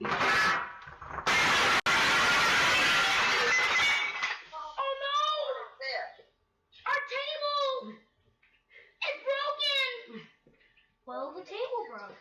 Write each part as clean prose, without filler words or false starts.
Oh no! Our table! It's broken! Well, the table broke.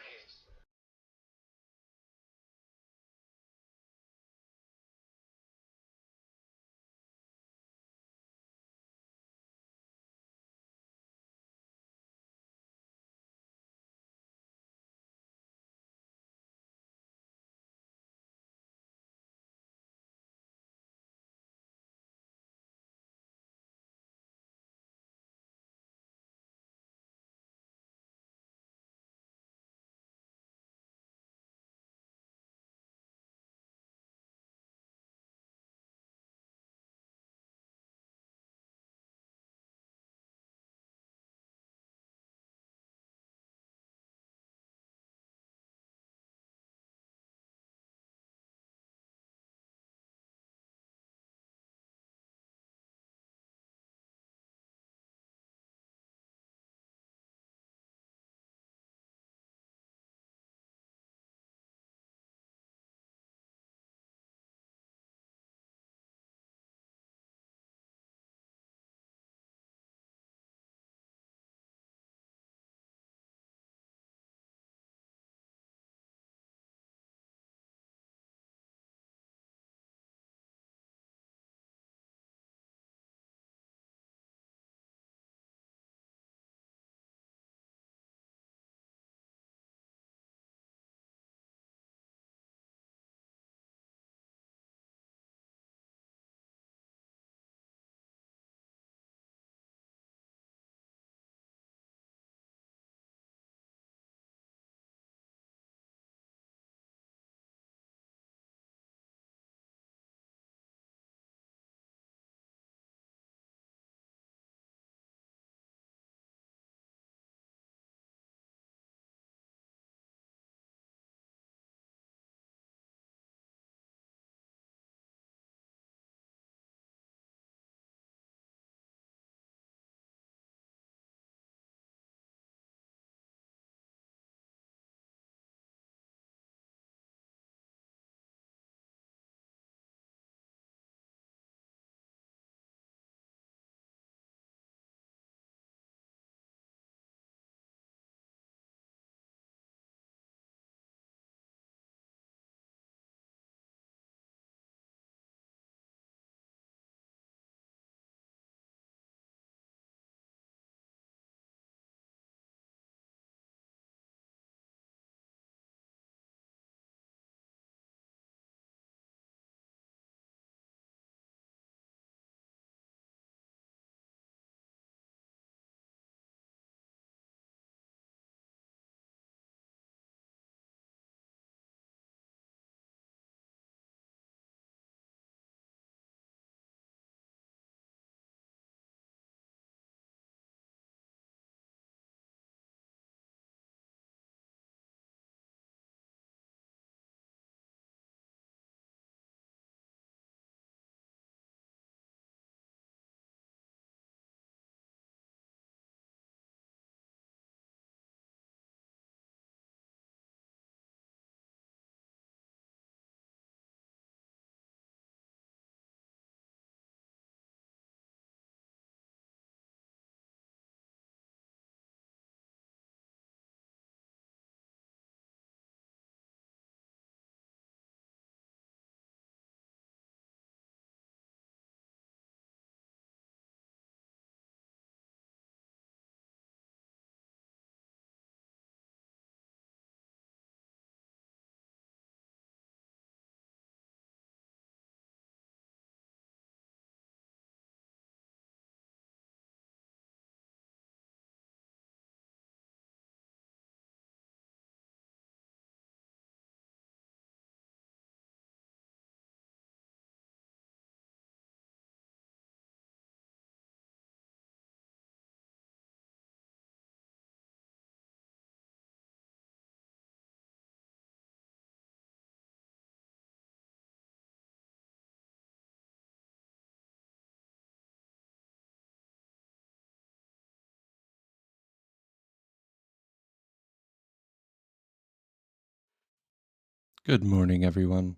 Good morning, everyone.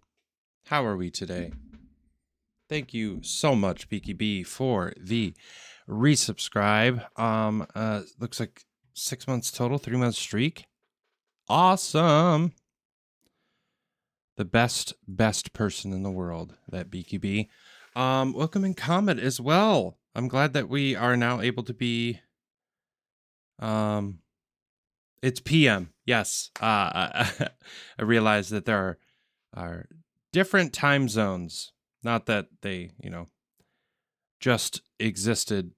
How are we today? Thank you so much, Peaky B, for the resubscribe. Looks like 6 months total, 3 month streak. Awesome. The best person in the world, that Beaky B. Welcome in Comet as well. I'm glad that we are now able to be it's PM. Yes. I realize that there are different time zones. Not that they, just existed,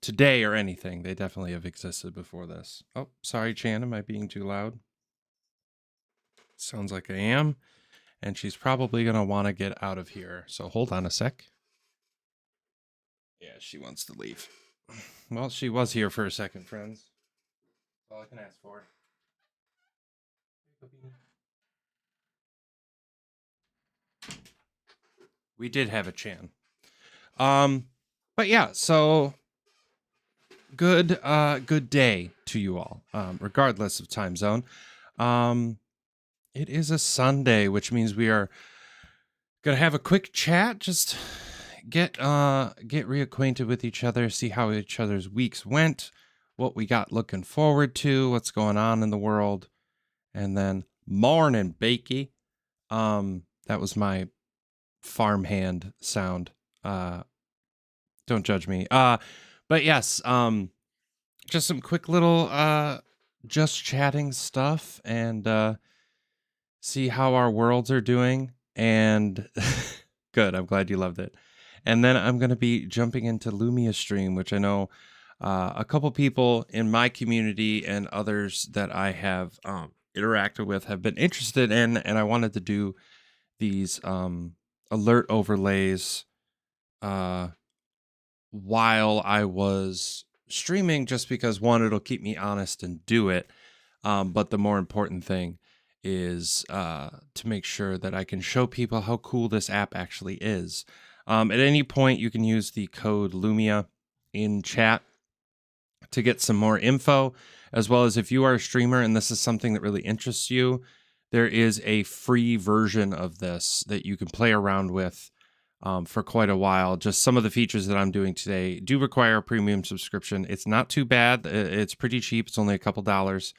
today or anything. They definitely have existed before this. Oh, sorry, Chan. Am I being too loud? Sounds like I am. And she's probably going to want to get out of here. So hold on a sec. Yeah, she wants to leave. Well, she was here for a second, friends. That's all I can ask for. We did have a Chan. But yeah, so good day to you all, regardless of time zone. It is a Sunday, which means we are gonna have a quick chat, just get reacquainted with each other, see how each other's weeks went, what we got looking forward to, what's going on in the world, and then morning bakey. That was my farmhand sound. Don't judge me. But yes, just some quick little just chatting stuff and see how our worlds are doing. And good, I'm glad you loved it. And then I'm going to be jumping into LUMIA stream, which I know a couple people in my community and others that I have interacted with have been interested in, and I wanted to do these alert overlays while I was streaming, just because one, it'll keep me honest and do it. But the more important thing is to make sure that I can show people how cool this app actually is. At any point, you can use the code LUMIA in chat to get some more info, as well as if you are a streamer and this is something that really interests you, there is a free version of this that you can play around with for quite a while. Just some of the features that I'm doing today do require a premium subscription. It's not too bad. It's pretty cheap. It's only a couple dollars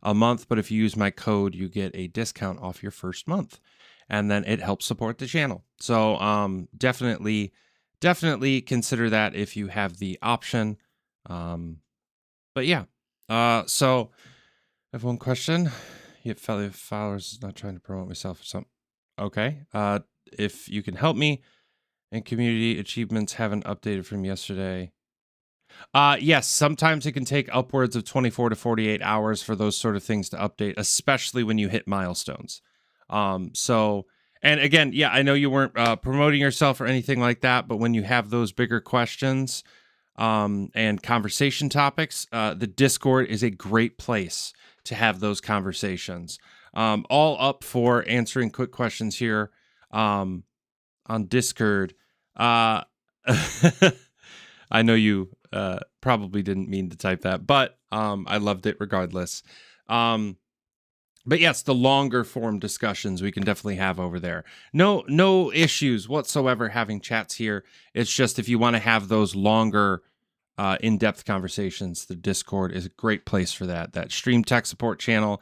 a month, but if you use my code, you get a discount off your first month, and then it helps support the channel. So definitely consider that if you have the option. But yeah, so I have one question. Yet fellow followers, not trying to promote myself or something. Okay. If you can help me, and community achievements haven't updated from yesterday. Yes, sometimes it can take upwards of 24 to 48 hours for those sort of things to update, especially when you hit milestones. So, and again, yeah, I know you weren't promoting yourself or anything like that, but when you have those bigger questions and conversation topics, the Discord is a great place to have those conversations. All up for answering quick questions here on Discord. I know you probably didn't mean to type that, but I loved it regardless. But yes, the longer form discussions we can definitely have over there. No issues whatsoever having chats here. It's just if you want to have those longer in-depth conversations, the Discord is a great place for that. That Stream Tech Support channel,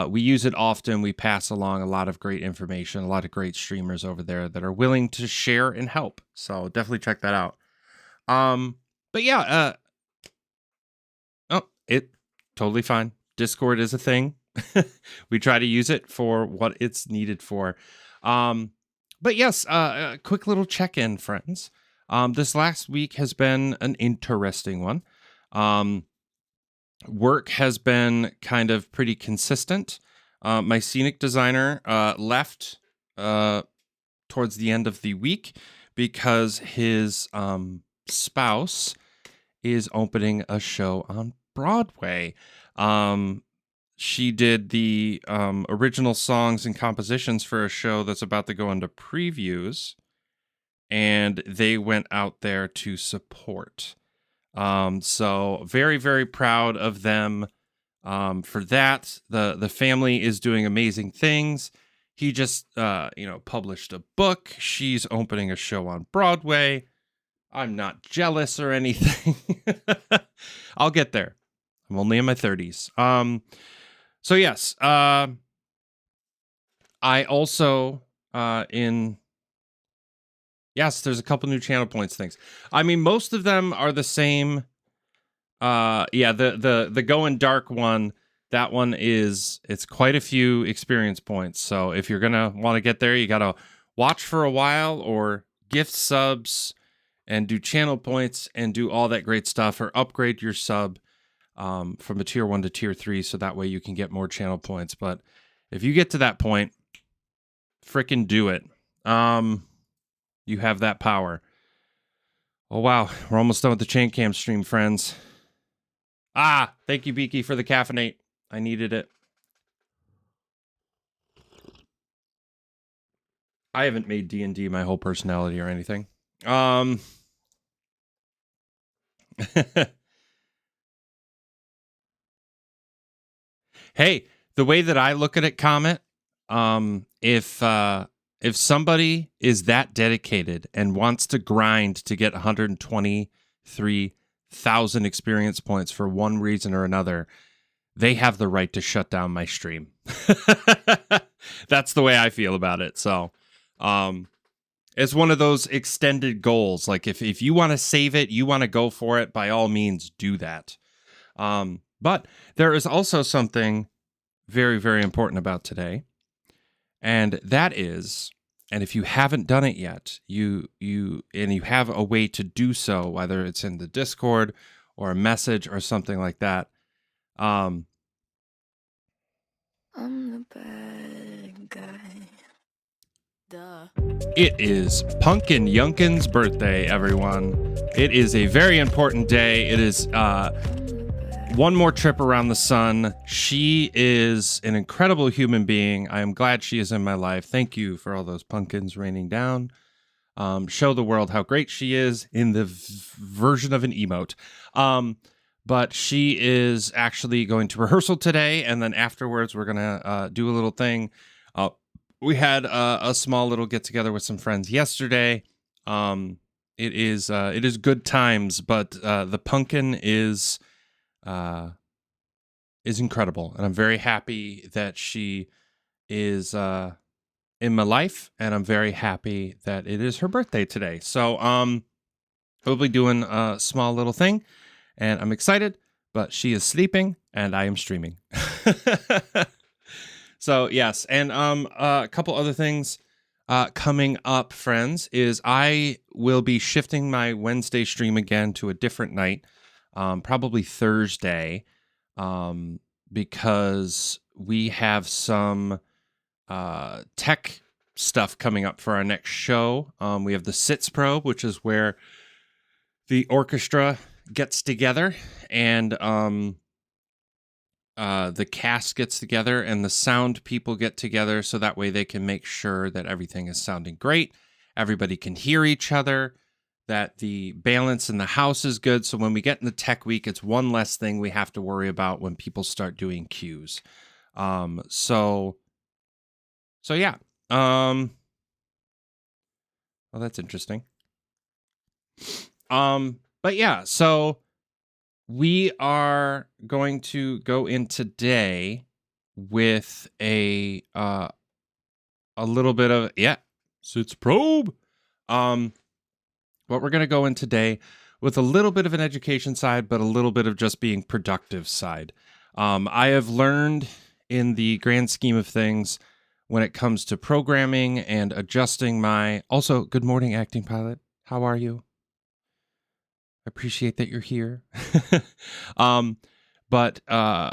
we use it often. We pass along a lot of great information, a lot of great streamers over there that are willing to share and help. So definitely check that out. But yeah, it totally fine. Discord is a thing. We try to use it for what it's needed for. But yes, a quick little check-in, friends. This last week has been an interesting one. Work has been kind of pretty consistent. My scenic designer left towards the end of the week because his spouse is opening a show on Broadway. She did the original songs and compositions for a show that's about to go into previews, and they went out there to support. So very, very proud of them for that. The family is doing amazing things. He just, published a book. She's opening a show on Broadway. I'm not jealous or anything. I'll get there. I'm only in my 30s. So yes, I also yes, there's a couple new channel points things. I mean, most of them are the same. The going dark one, that one it's quite a few experience points. So if you're gonna want to get there, you gotta watch for a while or gift subs and do channel points and do all that great stuff, or upgrade your sub from a tier 1 to tier 3, so that way you can get more channel points. But if you get to that point, frickin' do it. You have that power. Oh wow, we're almost done with the chain cam stream, friends. Thank you, Beaky, for the caffeinate. I needed it. I haven't made D&D my whole personality or anything. Hey, the way that I look at it, Comet, if somebody is that dedicated and wants to grind to get 123,000 experience points for one reason or another, they have the right to shut down my stream. That's the way I feel about it. So, it's one of those extended goals. Like if you want to save it, you want to go for it, by all means do that. But there is also something very, very important about today. And that is, and if you haven't done it yet, you have a way to do so, whether it's in the Discord or a message or something like that. I'm the bad guy. Duh. It is Pumpkin Yunkin's birthday, everyone. It is a very important day. It is one more trip around the sun. She is an incredible human being. I am glad she is in my life. Thank you for all those pumpkins raining down. Show the world how great she is in the version of an emote. But she is actually going to rehearsal today, and then afterwards we're going to do a little thing. We had a small little get-together with some friends yesterday. It is good times, but the pumpkin is incredible, and I'm very happy that she is in my life, and I'm very happy that it is her birthday today. So we'll be doing a small little thing, and I'm excited, but she is sleeping and I am streaming. So yes, and a couple other things coming up, friends, is I will be shifting my Wednesday stream again to a different night. Probably Thursday, because we have some tech stuff coming up for our next show. We have the SITS Probe, which is where the orchestra gets together, and the cast gets together, and the sound people get together, so that way they can make sure that everything is sounding great, everybody can hear each other, that the balance in the house is good. So when we get in the tech week, it's one less thing we have to worry about when people start doing cues. So yeah. Well, that's interesting. But yeah, so we are going to go in today with a little bit of, SITS Probe. But we're going to go in today with a little bit of an education side, but a little bit of just being productive side. I have learned in the grand scheme of things when it comes to programming and adjusting my... Also, good morning, acting pilot. How are you? I appreciate that you're here. But I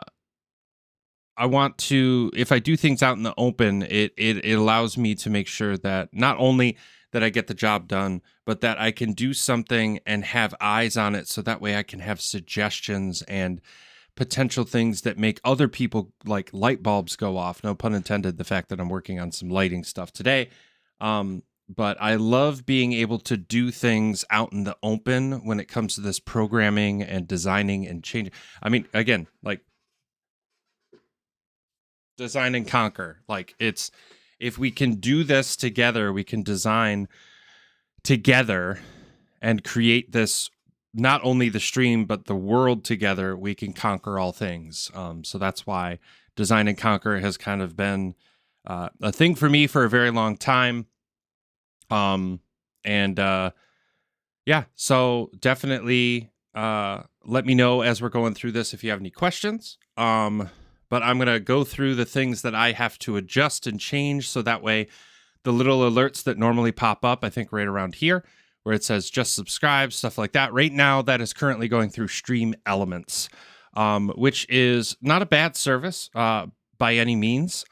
want to... If I do things out in the open, it allows me to make sure that not only that I get the job done, but that I can do something and have eyes on it, so that way I can have suggestions and potential things that make other people, like light bulbs, go off. No pun intended, the fact that I'm working on some lighting stuff today. But I love being able to do things out in the open when it comes to this programming and designing and changing. I mean, again, like design and conquer. Like it's if we can do this together, we can design together and create this, not only the stream, but the world together, we can conquer all things. So that's why Design and Conquer has kind of been a thing for me for a very long time. Yeah, so definitely let me know as we're going through this if you have any questions. But I'm going to go through the things that I have to adjust and change, so that way the little alerts that normally pop up, I think right around here, where it says just subscribe, stuff like that. Right now, that is currently going through Stream Elements, which is not a bad service by any means.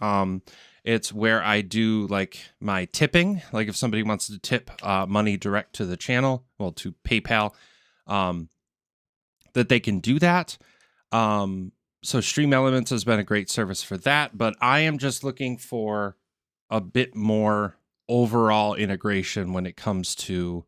It's where I do like my tipping. Like if somebody wants to tip money direct to the channel, well, to PayPal, that they can do that. So Stream Elements has been a great service for that, but I am just looking for a bit more overall integration when it comes to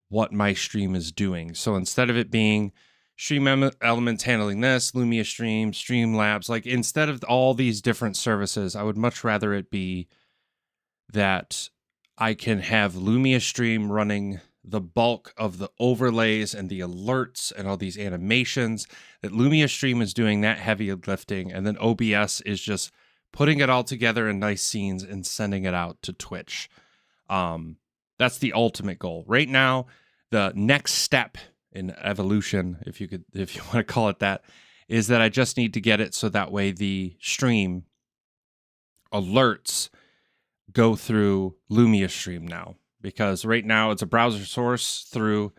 what my stream is doing. So instead of it being Stream Elements handling this, Lumia Stream, Streamlabs, like instead of all these different services, I would much rather it be that I can have Lumia Stream running the bulk of the overlays and the alerts and all these animations, that Lumia Stream is doing that heavy lifting, and then OBS is just putting it all together in nice scenes and sending it out to Twitch. That's the ultimate goal. Right now, the next step in evolution, if you want to call it that, is that I just need to get it so that way the stream alerts go through Lumia Stream now. Because right now it's a browser source through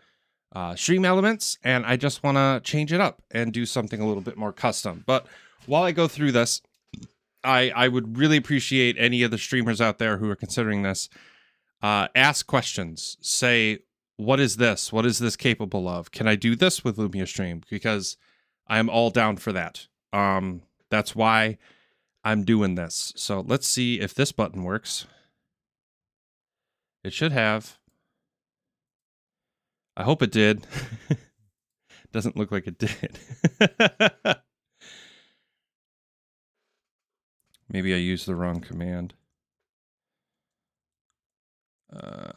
Stream Elements, and I just want to change it up and do something a little bit more custom. But while I go through this, I would really appreciate any of the streamers out there who are considering this. Ask questions. Say, what is this? What is this capable of? Can I do this with Lumia Stream? Because I'm all down for that. That's why I'm doing this. So let's see if this button works. It should have. I hope it did. Doesn't look like it did. Maybe I used the wrong command. I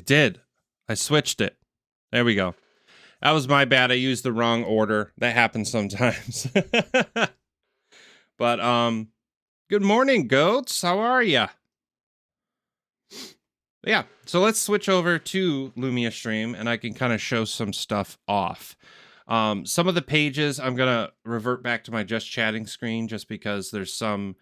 did. I switched it. There we go. That was my bad. I used the wrong order. That happens sometimes. But good morning, goats. How are ya? Yeah, so let's switch over to Lumia Stream, and I can kind of show some stuff off. Some of the pages, I'm going to revert back to my just chatting screen just because there's some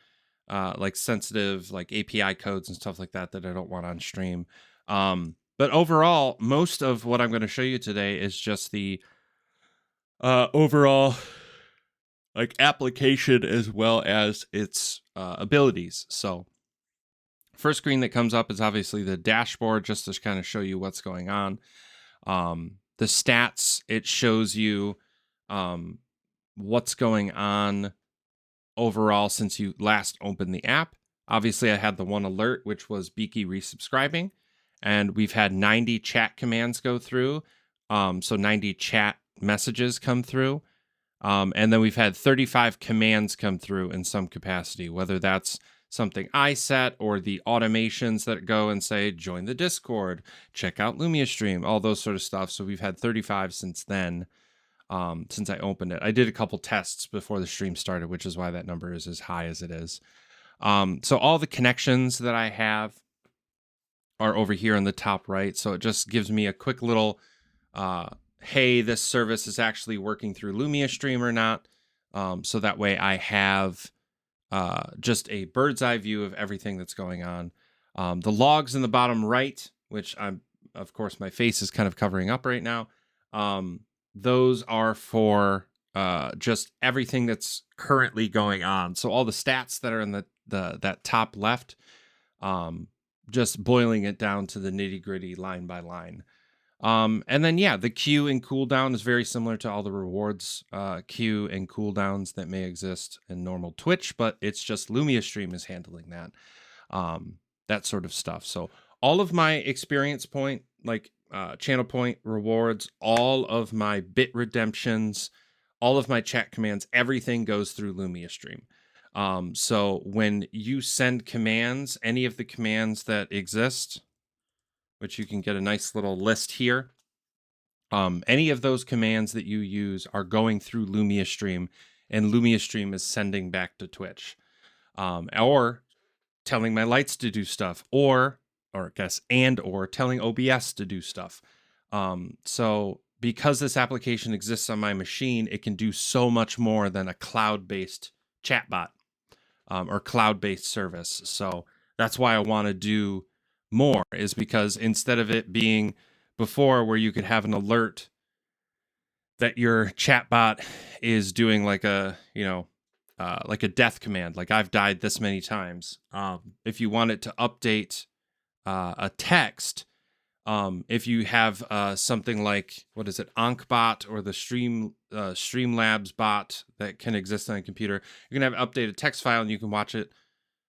like sensitive like API codes and stuff like that that I don't want on stream. But overall, most of what I'm going to show you today is just the overall like application as well as its abilities. So first screen that comes up is obviously the dashboard, just to kind of show you what's going on. The stats, it shows you what's going on overall since you last opened the app. Obviously, I had the one alert, which was Beaky resubscribing, and we've had 90 chat commands go through. So 90 chat messages come through. And then we've had 35 commands come through in some capacity, whether that's something I set or the automations that go and say, join the Discord, check out Lumia Stream, all those sort of stuff. So we've had 35 since then, since I opened it. I did a couple tests before the stream started, which is why that number is as high as it is. So all the connections that I have are over here in the top right. So it just gives me a quick little, hey, this service is actually working through Lumia Stream or not. So that way I have just a bird's eye view of everything that's going on. The logs in the bottom right, which of course, my face is kind of covering up right now. Those are for just everything that's currently going on. So all the stats that are in that top left, just boiling it down to the nitty gritty line by line. And then, yeah, the queue and cooldown is very similar to all the rewards queue and cooldowns that may exist in normal Twitch, but it's just Lumia Stream is handling that, that sort of stuff. So all of my experience point, like channel point rewards, all of my bit redemptions, all of my chat commands, everything goes through Lumia Stream. So when you send commands, any of the commands that exist, which you can get a nice little list here, any of those commands that you use are going through Lumia Stream, and Lumia Stream is sending back to Twitch, or telling my lights to do stuff, or telling OBS to do stuff. So because this application exists on my machine, it can do so much more than a cloud-based chatbot or cloud-based service. So that's why I want to do more, is because instead of it being before where you could have an alert that your chatbot is doing like a death command, like I've died this many times. If you want it to update a text, if you have something like, what is it, AnkBot or the Streamlabs bot that can exist on a computer, you can have it update a text file and you can watch it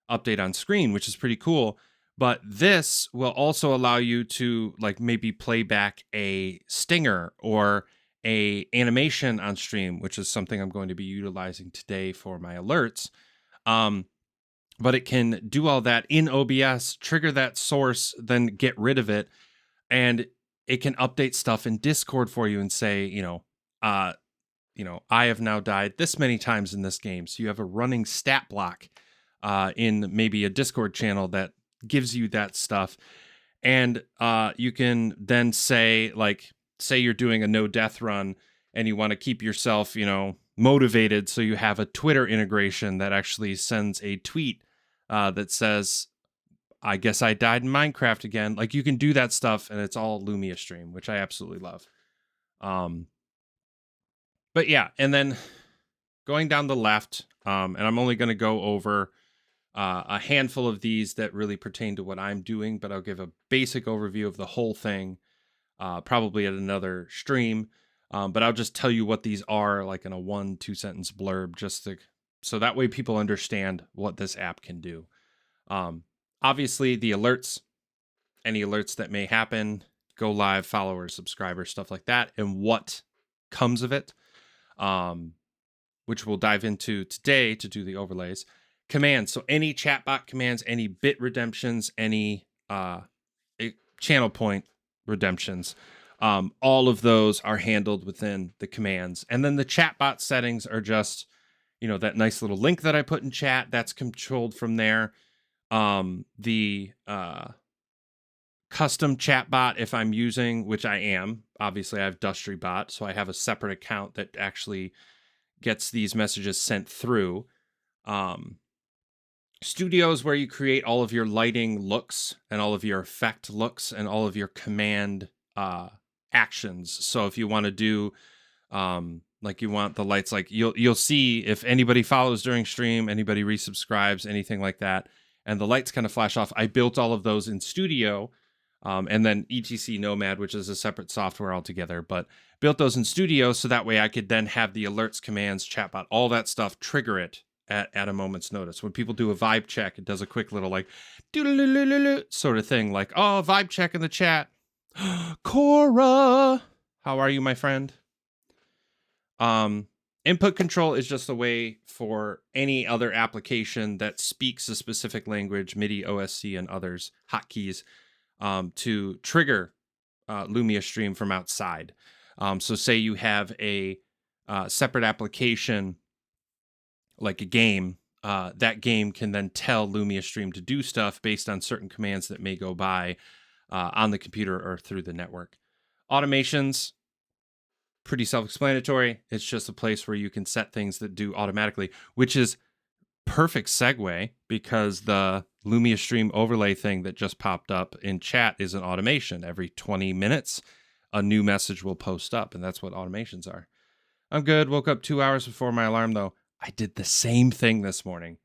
update on screen, which is pretty cool. But this will also allow you to like maybe play back a stinger or a animation on stream, which is something I'm going to be utilizing today for my alerts. But it can do all that in OBS, trigger that source, then get rid of it. And it can update stuff in Discord for you and say, I have now died this many times in this game. So you have a running stat block in maybe a Discord channel that gives you that stuff. And you can then say you're doing a no death run and you want to keep yourself, motivated. So you have a Twitter integration that actually sends a tweet that says, I guess I died in Minecraft again. Like, you can do that stuff, and it's all Lumia Stream, which I absolutely love. But yeah, and then going down the left, and I'm only going to go over a handful of these that really pertain to what I'm doing, but I'll give a basic overview of the whole thing, probably at another stream. But I'll just tell you what these are, like in a 1-2 sentence blurb, so that way people understand what this app can do. Obviously, the alerts, any alerts that may happen, go live, followers, subscribers, stuff like that, and what comes of it, which we'll dive into today to do the overlays. Commands, so any chatbot commands, any bit redemptions, any channel point redemptions, all of those are handled within the commands. And then the chatbot settings are just, that nice little link that I put in chat, that's controlled from there. The custom chat bot, if I'm using, which I am, obviously I have DustryBot, so I have a separate account that actually gets these messages sent through. Studios, where you create all of your lighting looks and all of your effect looks and all of your command actions. So if you want to do you want the lights, like you'll see if anybody follows during stream, anybody resubscribes, anything like that, and the lights kind of flash off. I built all of those in Studio, and then etc Nomad, which is a separate software altogether, but built those in Studio so that way I could then have the alerts, commands, chatbot, all that stuff, trigger it at a moment's notice. When people do a vibe check, it does a quick little like doo-doo-doo-doo-doo sort of thing, like, oh, vibe check in the chat. Cora, how are you, my friend? Input control is just a way for any other application that speaks a specific language, MIDI, OSC, and others, hotkeys, to trigger Lumia Stream from outside. So say you have a separate application, like a game, that game can then tell Lumia Stream to do stuff based on certain commands that may go by on the computer or through the network. Automations, pretty self-explanatory. It's just a place where you can set things that do automatically, which is perfect segue because the Lumia Stream overlay thing that just popped up in chat is an automation. Every 20 minutes, a new message will post up, and that's what automations are. I'm good. Woke up 2 hours before my alarm, though. I did the same thing this morning.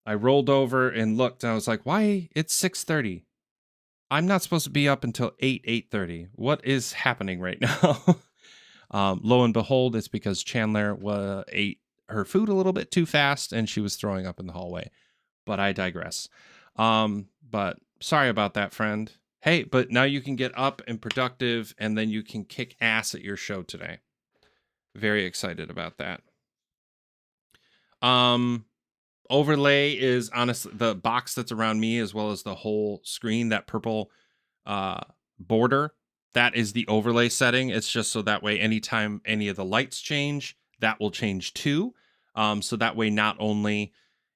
I rolled over and looked, and I was like, why? It's 6:30. I'm not supposed to be up until 8:30. What is happening right now? Lo and behold, it's because Chandler ate her food a little bit too fast and she was throwing up in the hallway. But I digress. But sorry about that, friend. Hey, but now you can get up and productive, and then you can kick ass at your show today. Very excited about that. Overlay is honestly the box that's around me, as well as the whole screen, that purple border, that is the overlay setting. It's just so that way anytime any of the lights change, that will change too. So that way not only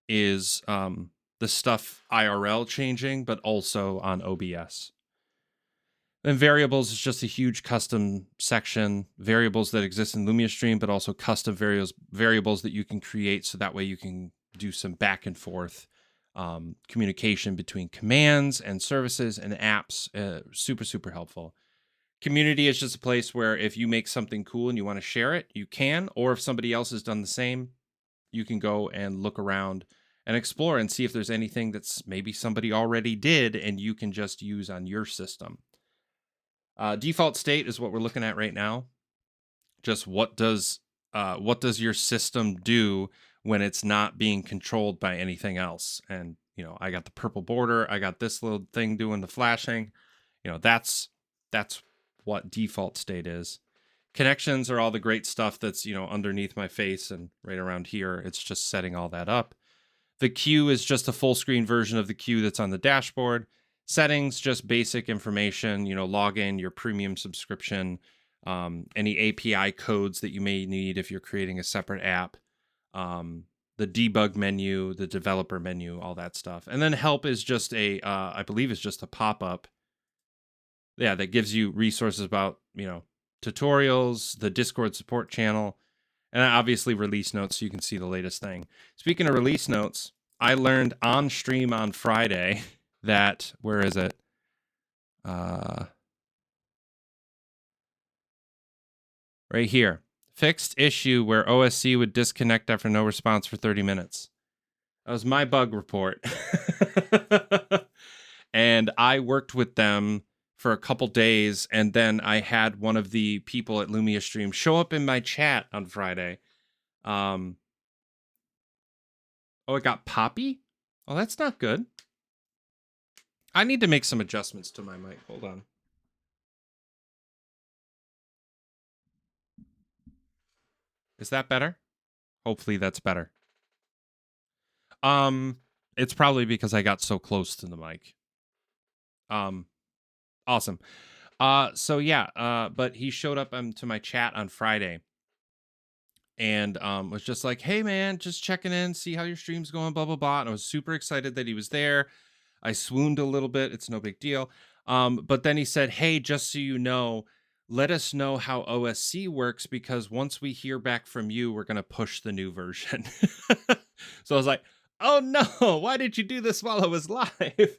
is the stuff IRL changing, but also on OBS. And variables is just a huge custom section, variables that exist in LUMIA Stream, but also custom variables that you can create, so that way you can do some back and forth communication between commands and services and apps. Super, super helpful. Community is just a place where if you make something cool and you want to share it, you can, or if somebody else has done the same, you can go and look around and explore and see if there's anything that's maybe somebody already did and you can just use on your system. Default state is what we're looking at right now. Just what does your system do when it's not being controlled by anything else? And I got the purple border. I got this little thing doing the flashing. That's what default state is. Connections are all the great stuff that's underneath my face and right around here. It's just setting all that up. The queue is just a full screen version of the queue that's on the dashboard. Settings, just basic information, log in, your premium subscription, any API codes that you may need if you're creating a separate app, the debug menu, the developer menu, all that stuff. And then help is just I believe it's just a pop-up. Yeah, that gives you resources about, tutorials, the Discord support channel, and obviously release notes so you can see the latest thing. Speaking of release notes, I learned on stream on Friday that, where is it? Right here. Fixed issue where OSC would disconnect after no response for 30 minutes. That was my bug report. And I worked with them for a couple days, and then I had one of the people at Lumia Stream show up in my chat on Friday. Oh, it got poppy? Oh, that's not good. I need to make some adjustments to my mic. Hold on. Is that better? Hopefully that's better. It's probably because I got so close to the mic. Awesome. So yeah, but he showed up to my chat on Friday and was just like, hey man, just checking in, see how your stream's going, blah, blah, blah. And I was super excited that he was there. I swooned a little bit. It's no big deal. But then he said, hey, just so you know, let us know how OSC works, because once we hear back from you, we're going to push the new version. So I was like, oh no, why did you do this while I was live?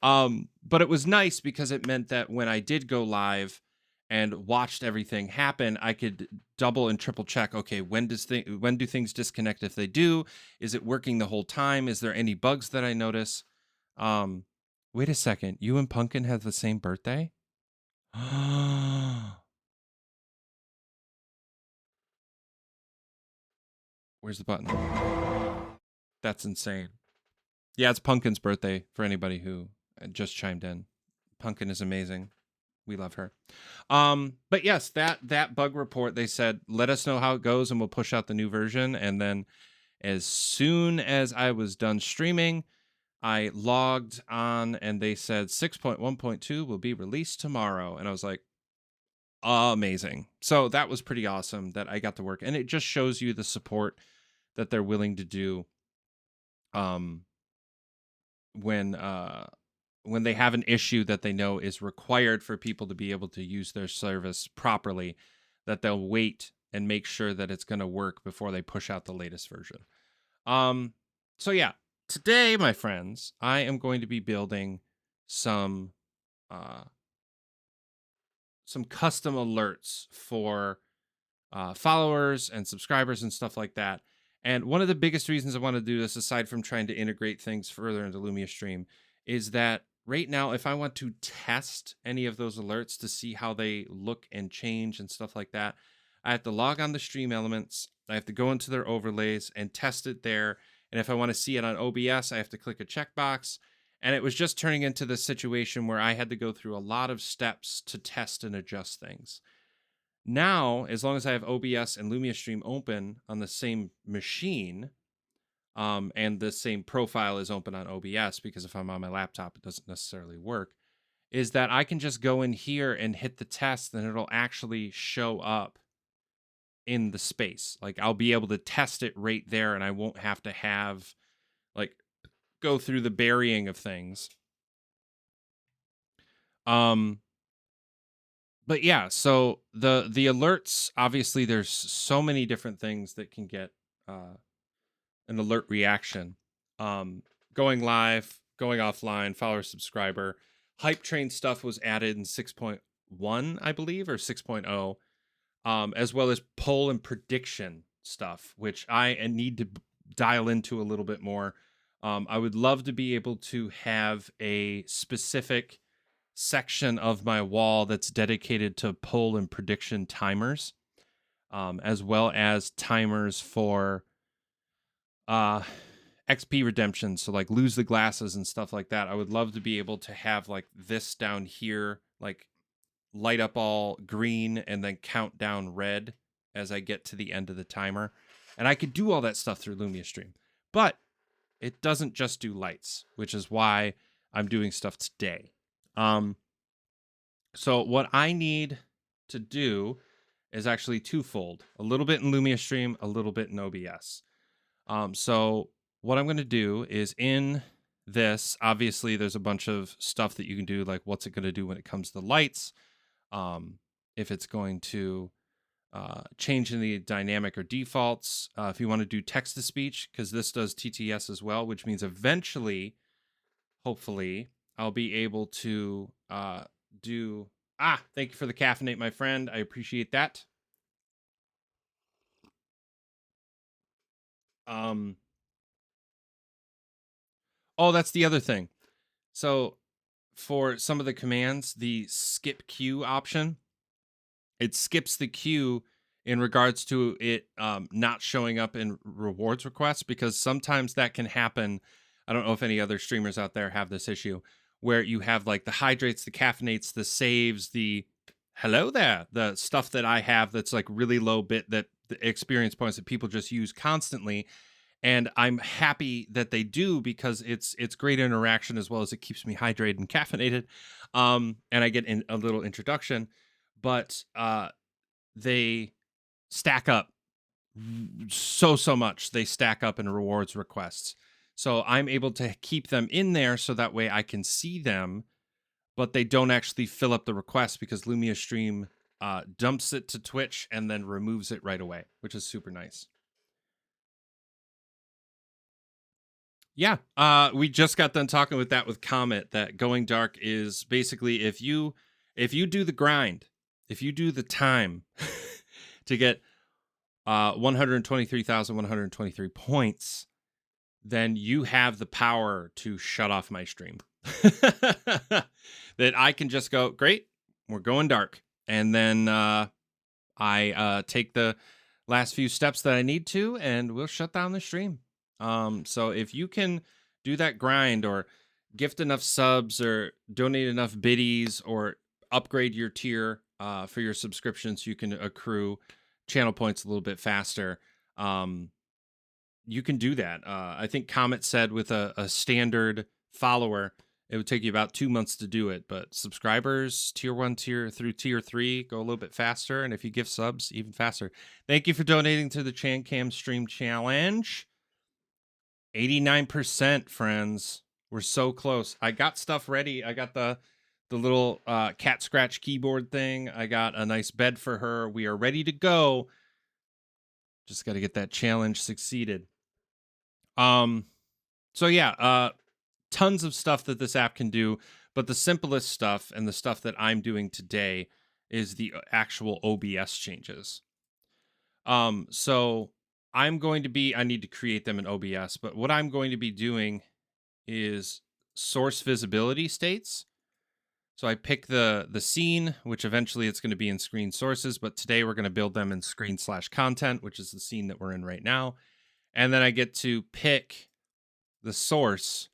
But it was nice because it meant that when I did go live and watched everything happen, I could double and triple check. Okay, when do things disconnect? If they do, is it working the whole time? Is there any bugs that I notice? Wait a second. You and Pumpkin have the same birthday? Where's the button? That's insane. Yeah, it's Pumpkin's birthday for anybody who just chimed in. Pumpkin is amazing. We love her. But yes, that bug report, they said, let us know how it goes and we'll push out the new version. And then as soon as I was done streaming, I logged on and they said 6.1.2 will be released tomorrow. And I was like, amazing. So that was pretty awesome that I got to work. And it just shows you the support that they're willing to do when they have an issue that they know is required for people to be able to use their service properly, that they'll wait and make sure that it's going to work before they push out the latest version. So yeah, today, my friends, I am going to be building some custom alerts for followers and subscribers and stuff like that. And one of the biggest reasons I want to do this, aside from trying to integrate things further into Lumia Stream, is that right now, if I want to test any of those alerts to see how they look and change and stuff like that, I have to log on the stream elements. I have to go into their overlays and test it there. And if I want to see it on OBS, I have to click a checkbox. And it was just turning into this situation where I had to go through a lot of steps to test and adjust things. Now, as long as I have OBS and Lumia Stream open on the same machine, and the same profile is open on OBS, because if I'm on my laptop, it doesn't necessarily work, is that I can just go in here and hit the test, and it'll actually show up in the space. Like, I'll be able to test it right there, and I won't have to have, like, go through the burying of things. But yeah, so the alerts, obviously there's so many different things that can get an alert reaction. Going live, going offline, follower, subscriber. Hype train stuff was added in 6.1, I believe, or 6.0, as well as poll and prediction stuff, which I need to dial into a little bit more. I would love to be able to have a specific section of my wall that's dedicated to poll and prediction timers, as well as timers for XP redemption. So like lose the glasses and stuff like that. I would love to be able to have like this down here, like light up all green and then count down red as I get to the end of the timer. And I could do all that stuff through Lumia Stream, but it doesn't just do lights, which is why I'm doing stuff today. So what I need to do is actually twofold: a little bit in Lumia Stream, a little bit in OBS. So what I'm going to do is, in this, obviously there's a bunch of stuff that you can do, like what's it going to do when it comes to the lights, if it's going to change in the dynamic or defaults, if you want to do text to speech, because this does TTS as well, which means eventually, hopefully, I'll be able to do... thank you for the caffeinate, my friend. I appreciate that. Oh, that's the other thing. So for some of the commands, the skip queue option, it skips the queue in regards to it not showing up in rewards requests, because sometimes that can happen. I don't know if any other streamers out there have this issue, where you have like the hydrates, the caffeinates, the saves, the the stuff that I have that's like really low bit, that the experience points that people just use constantly. And I'm happy that they do, because it's great interaction, as well as it keeps me hydrated and caffeinated. And I get a little introduction, but they stack up so much. They stack up in rewards requests. So I'm able to keep them in there so that way I can see them, but they don't actually fill up the request, because Lumia Stream dumps it to Twitch and then removes it right away, which is super nice. Yeah, we just got done talking with Comet, that going dark is basically, if you do the grind, if you do the time to get 123,123 points, then you have the power to shut off my stream. That I can just go, great, we're going dark, and then I take the last few steps that I need to, and we'll shut down the stream. So if you can do that grind, or gift enough subs, or donate enough biddies, or upgrade your tier for your subscription so you can accrue channel points a little bit faster, you can do that. I think Comet said with a standard follower, it would take you about 2 months to do it, but subscribers, tier 1, tier through tier 3, go a little bit faster, and if you give subs, even faster. Thank you for donating to the Chan Cam Stream Challenge. 89%, friends. We're so close. I got stuff ready. I got the little cat scratch keyboard thing. I got a nice bed for her. We are ready to go. Just got to get that challenge succeeded. So yeah, tons of stuff that this app can do, but the simplest stuff, and the stuff that I'm doing today, is the actual OBS changes. So I need to create them in OBS, but what I'm going to be doing is source visibility states. So I pick the scene, which eventually it's going to be in screen sources, but today we're going to build them in screen/content, which is the scene that we're in right now. And then I get to pick the source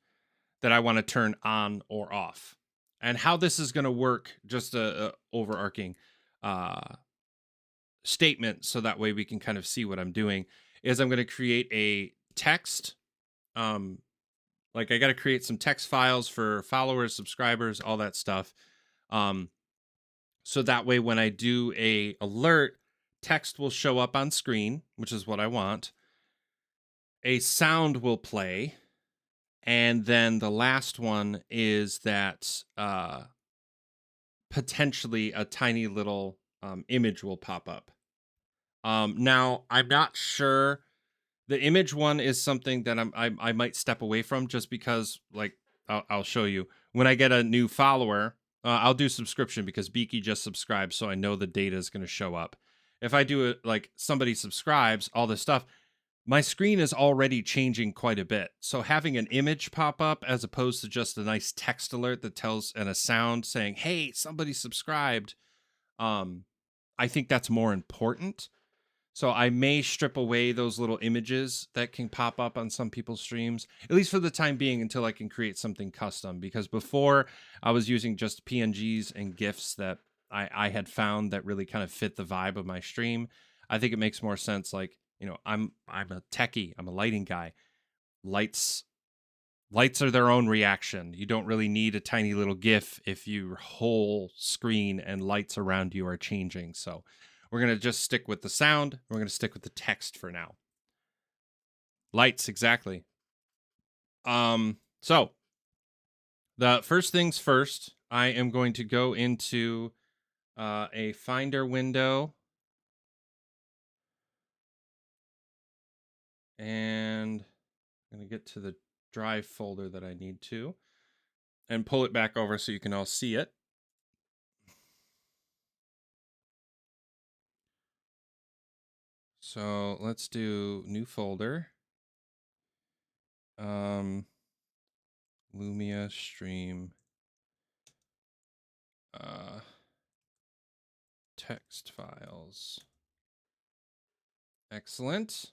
that I want to turn on or off. And how this is going to work, just a overarching statement, so that way we can kind of see what I'm doing, is I'm going to create a text. Like I got to create some text files for followers, subscribers, all that stuff. So that way when I do a alert, text will show up on screen, which is what I want. A sound will play. And then the last one is that potentially a tiny little image will pop up. Now, I'm not sure. The image one is something that I might step away from, just because, like, I'll show you. When I get a new follower, I'll do subscription because Beaky just subscribed, so I know the data is going to show up. If I do it like somebody subscribes, all this stuff, my screen is already changing quite a bit. So having an image pop up as opposed to just a nice text alert that tells, and a sound saying, hey, somebody subscribed, I think that's more important. So I may strip away those little images that can pop up on some people's streams, at least for the time being, until I can create something custom. Because before, I was using just PNGs and GIFs that I had found that really kind of fit the vibe of my stream. I think it makes more sense. Like, you know, I'm a techie. I'm a lighting guy. Lights are their own reaction. You don't really need a tiny little GIF if your whole screen and lights around you are changing. So we're going to just stick with the sound. We're going to stick with the text for now. Lights, exactly. So the first things first, I am going to go into a Finder window. And I'm going to get to the Drive folder that I need to, and pull it back over so you can all see it. So let's do new folder. Lumia stream text files. Excellent.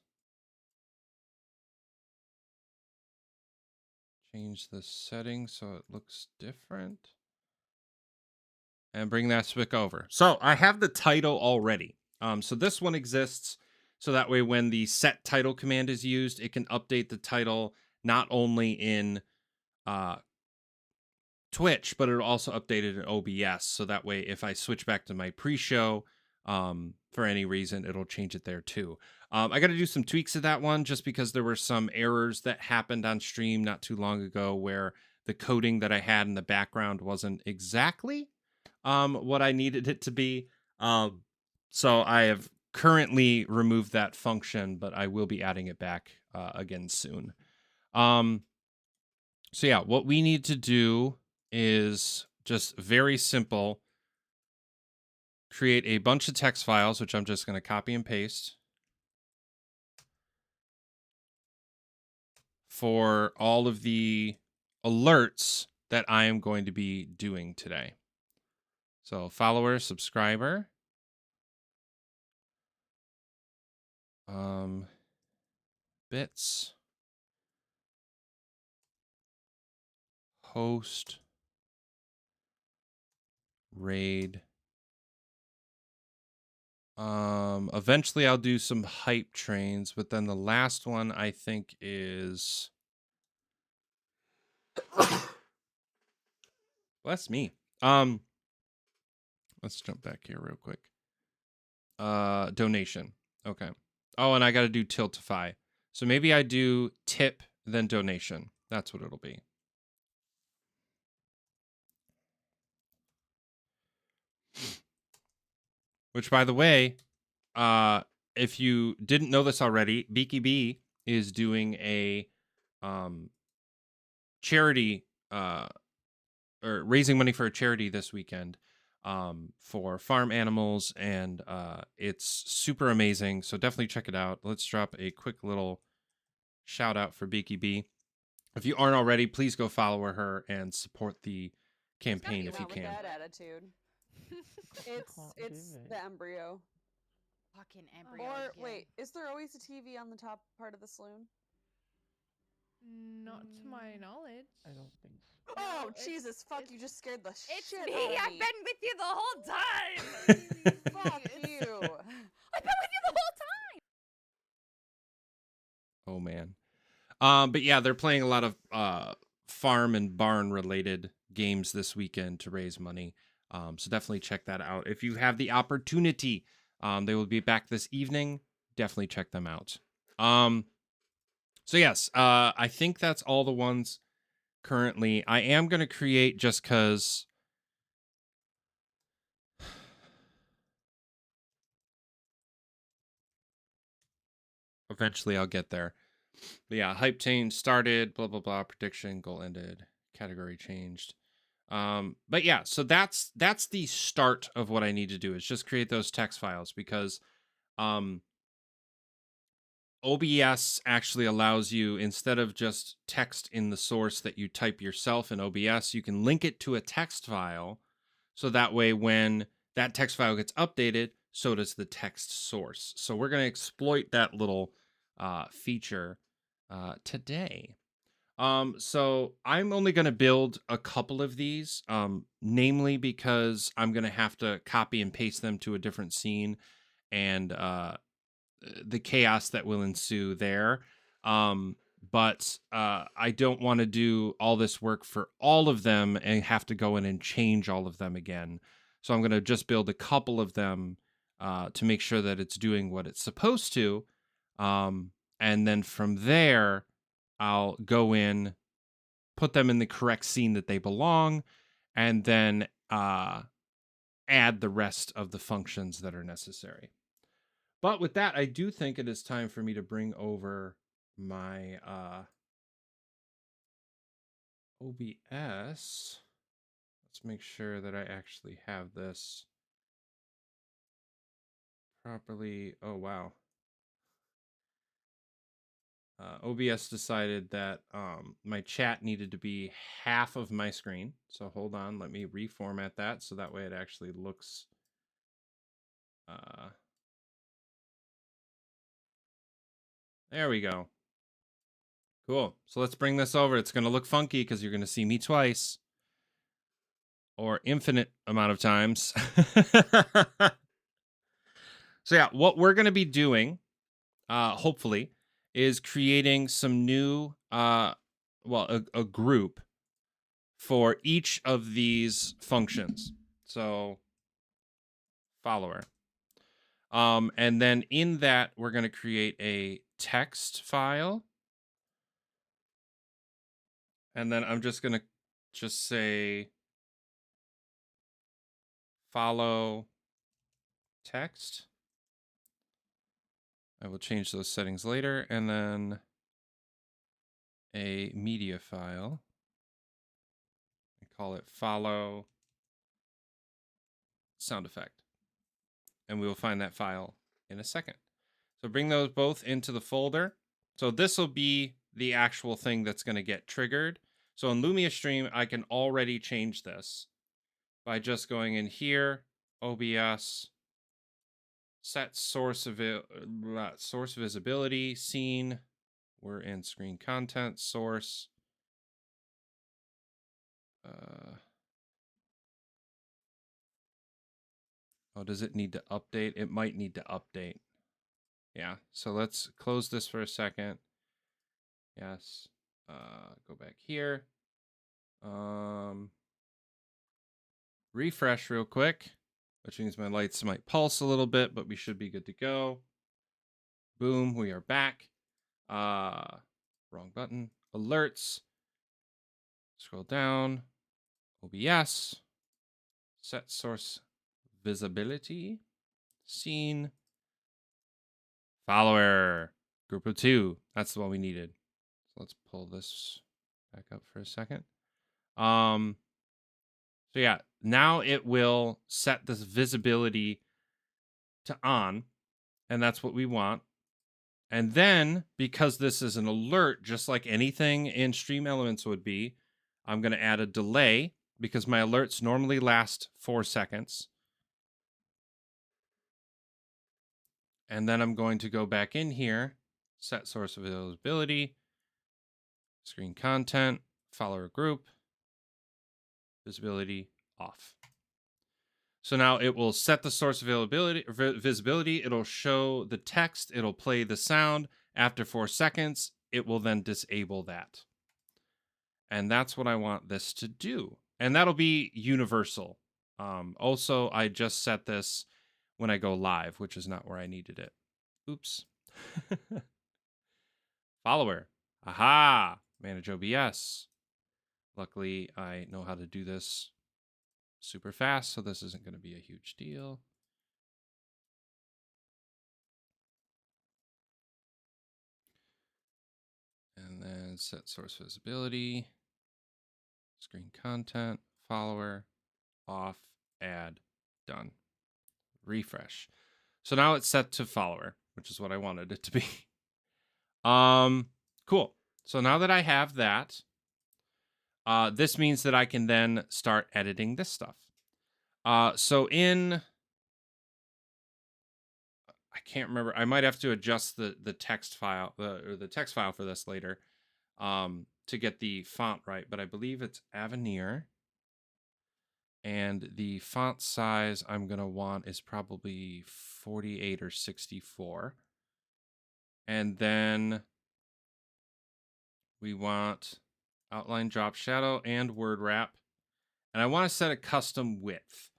Change the settings so it looks different. And bring that switch over. So I have the title already. So this one exists so that way when the set title command is used, it can update the title not only in Twitch, but it'll also update it in OBS. So that way, if I switch back to my pre-show for any reason, it'll change it there too. I got to do some tweaks to that one just because there were some errors that happened on stream not too long ago where the coding that I had in the background wasn't exactly what I needed it to be. So I have currently removed that function, but I will be adding it back again soon. So yeah, what we need to do is just very simple. Create a bunch of text files, which I'm just going to copy and paste for all of the alerts that I am going to be doing today. So follower, subscriber, bits, host, raid. Eventually I'll do some hype trains, but then the last one I think is bless me. Let's jump back here real quick. Donation. Okay. Oh, and I got to do Tiltify. So maybe I do tip, then donation. That's what it'll be. Which, by the way, if you didn't know this already, Beaky B is doing a charity, or raising money for a charity this weekend for farm animals, and it's super amazing. So definitely check it out. Let's drop a quick little shout out for Beaky B. If you aren't already, please go follow her and support the campaign if you can. With that attitude. It's the embryo. Fucking embryo. Or again. wait, is there always a TV on the top part of the saloon? Not to my knowledge. I don't think so. Oh, Jesus, fuck, you just scared the shit It's me! out of I've me. been with you the whole time! Fuck you. Oh man. But yeah, they're playing a lot of farm and barn related games this weekend to raise money. So definitely check that out if you have the opportunity. They will be back this evening. Definitely check them out. So yes, I think that's all the ones currently. I am going to create just because. Eventually I'll get there. But yeah, hype change started, blah, blah, blah, prediction, goal ended, category changed. But yeah, so that's the start of what I need to do is just create those text files because OBS actually allows you, instead of just text in the source that you type yourself in OBS, you can link it to a text file. So that way, when that text file gets updated, so does the text source. So we're going to exploit that little feature today. So I'm only going to build a couple of these, namely because I'm going to have to copy and paste them to a different scene and the chaos that will ensue there. But I don't want to do all this work for all of them and have to go in and change all of them again. So I'm going to just build a couple of them to make sure that it's doing what it's supposed to. And then from there, I'll go in, put them in the correct scene that they belong, and then add the rest of the functions that are necessary. But with that, I do think it is time for me to bring over my OBS. Let's make sure that I actually have this properly. Oh, wow. OBS decided that my chat needed to be half of my screen. So hold on, let me reformat that so that way it actually looks there we go. Cool. So let's bring this over. It's going to look funky because you're going to see me twice or infinite amount of times. So yeah, what we're going to be doing, hopefully, is creating some new, a group for each of these functions. So follower. And then in that, we're going to create a text file. And then I'm just going to just say follow text. I will change those settings later. And then a media file. I call it follow sound effect. And we will find that file in a second. So bring those both into the folder. So this will be the actual thing that's going to get triggered. So in LUMIA Stream, I can already change this by just going in here, OBS, set source visibility, scene. We're in screen content, source. Oh, does it need to update? It might need to update. Yeah, so let's close this for a second. Yes. Go back here. Refresh real quick, which means my lights might pulse a little bit, but we should be good to go. Boom, we are back. Wrong button. Alerts. Scroll down. OBS. Set source visibility. Scene. Follower. Group of 2. That's the one we needed. So let's pull this back up for a second. So yeah, now it will set this visibility to on, and that's what we want. And then, because this is an alert, just like anything in Stream Elements would be, I'm going to add a delay because my alerts normally last 4 seconds. And then I'm going to go back in here, set source availability, screen content, follower group, visibility off. So now it will set the source availability, visibility. It'll show the text. It'll play the sound, After 4 seconds, it will then disable that. And that's what I want this to do. And that'll be universal. Also, I just set this when I go live, which is not where I needed it. Oops. Follower. Aha. Manage OBS. Luckily, I know how to do this super fast, so this isn't going to be a huge deal. And then set source visibility, screen content, follower, off, add, done. Refresh. So now it's set to follower, which is what I wanted it to be. Cool. So now that I have that, this means that I can then start editing this stuff. So in, I can't remember. I might have to adjust the text file, or the text file for this later, to get the font right. But I believe it's Avenir, and the font size I'm gonna want is probably 48 or 64, and then we want outline, drop, shadow, and word wrap, and I want to set a custom width.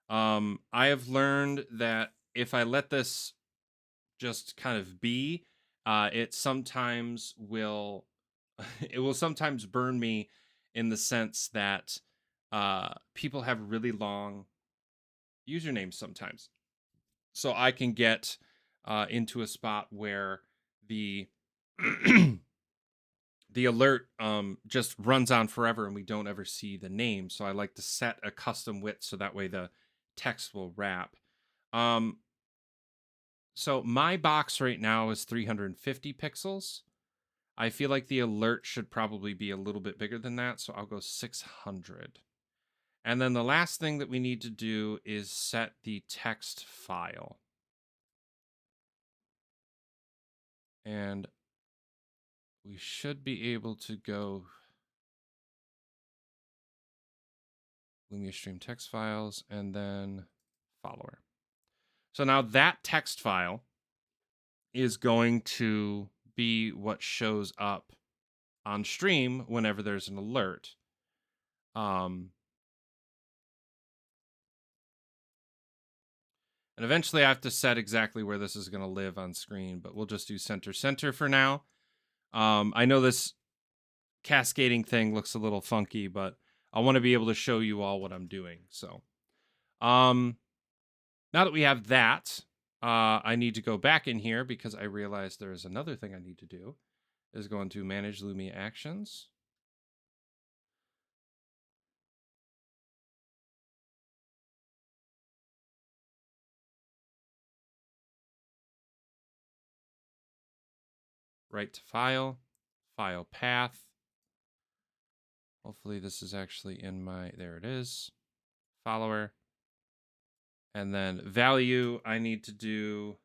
I have learned that if I let this just kind of be, it sometimes will it will sometimes burn me in the sense that people have really long usernames sometimes. So I can get into a spot where the the alert just runs on forever and we don't ever see the name. So I like to set a custom width so that way the text will wrap. So my box right now is 350 pixels. I feel like the alert should probably be a little bit bigger than that, so I'll go 600. And then the last thing that we need to do is set the text file. And we should be able to go LUMIA stream text files and then follower. So now that text file is going to be what shows up on stream whenever there's an alert. And eventually I have to set exactly where this is going to live on screen, but we'll just do center for now. I know this cascading thing looks a little funky, but I want to be able to show you all what I'm doing. So now that we have that, I need to go back in here because I realized there's another thing I need to do, is go into manage LUMIA actions. Right to file, file path. Hopefully this is actually in my, there it is, follower. And then value, I need to do,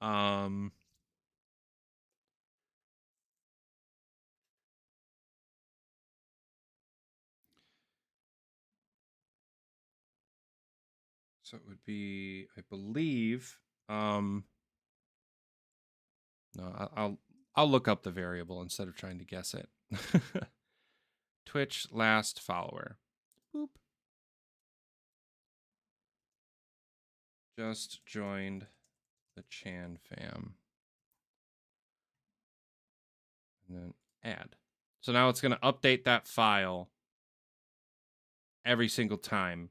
so it would be, I believe, no, I'll look up the variable instead of trying to guess it. Twitch last follower. Boop. Just joined the Chan fam. And then add. So now it's going to update that file every single time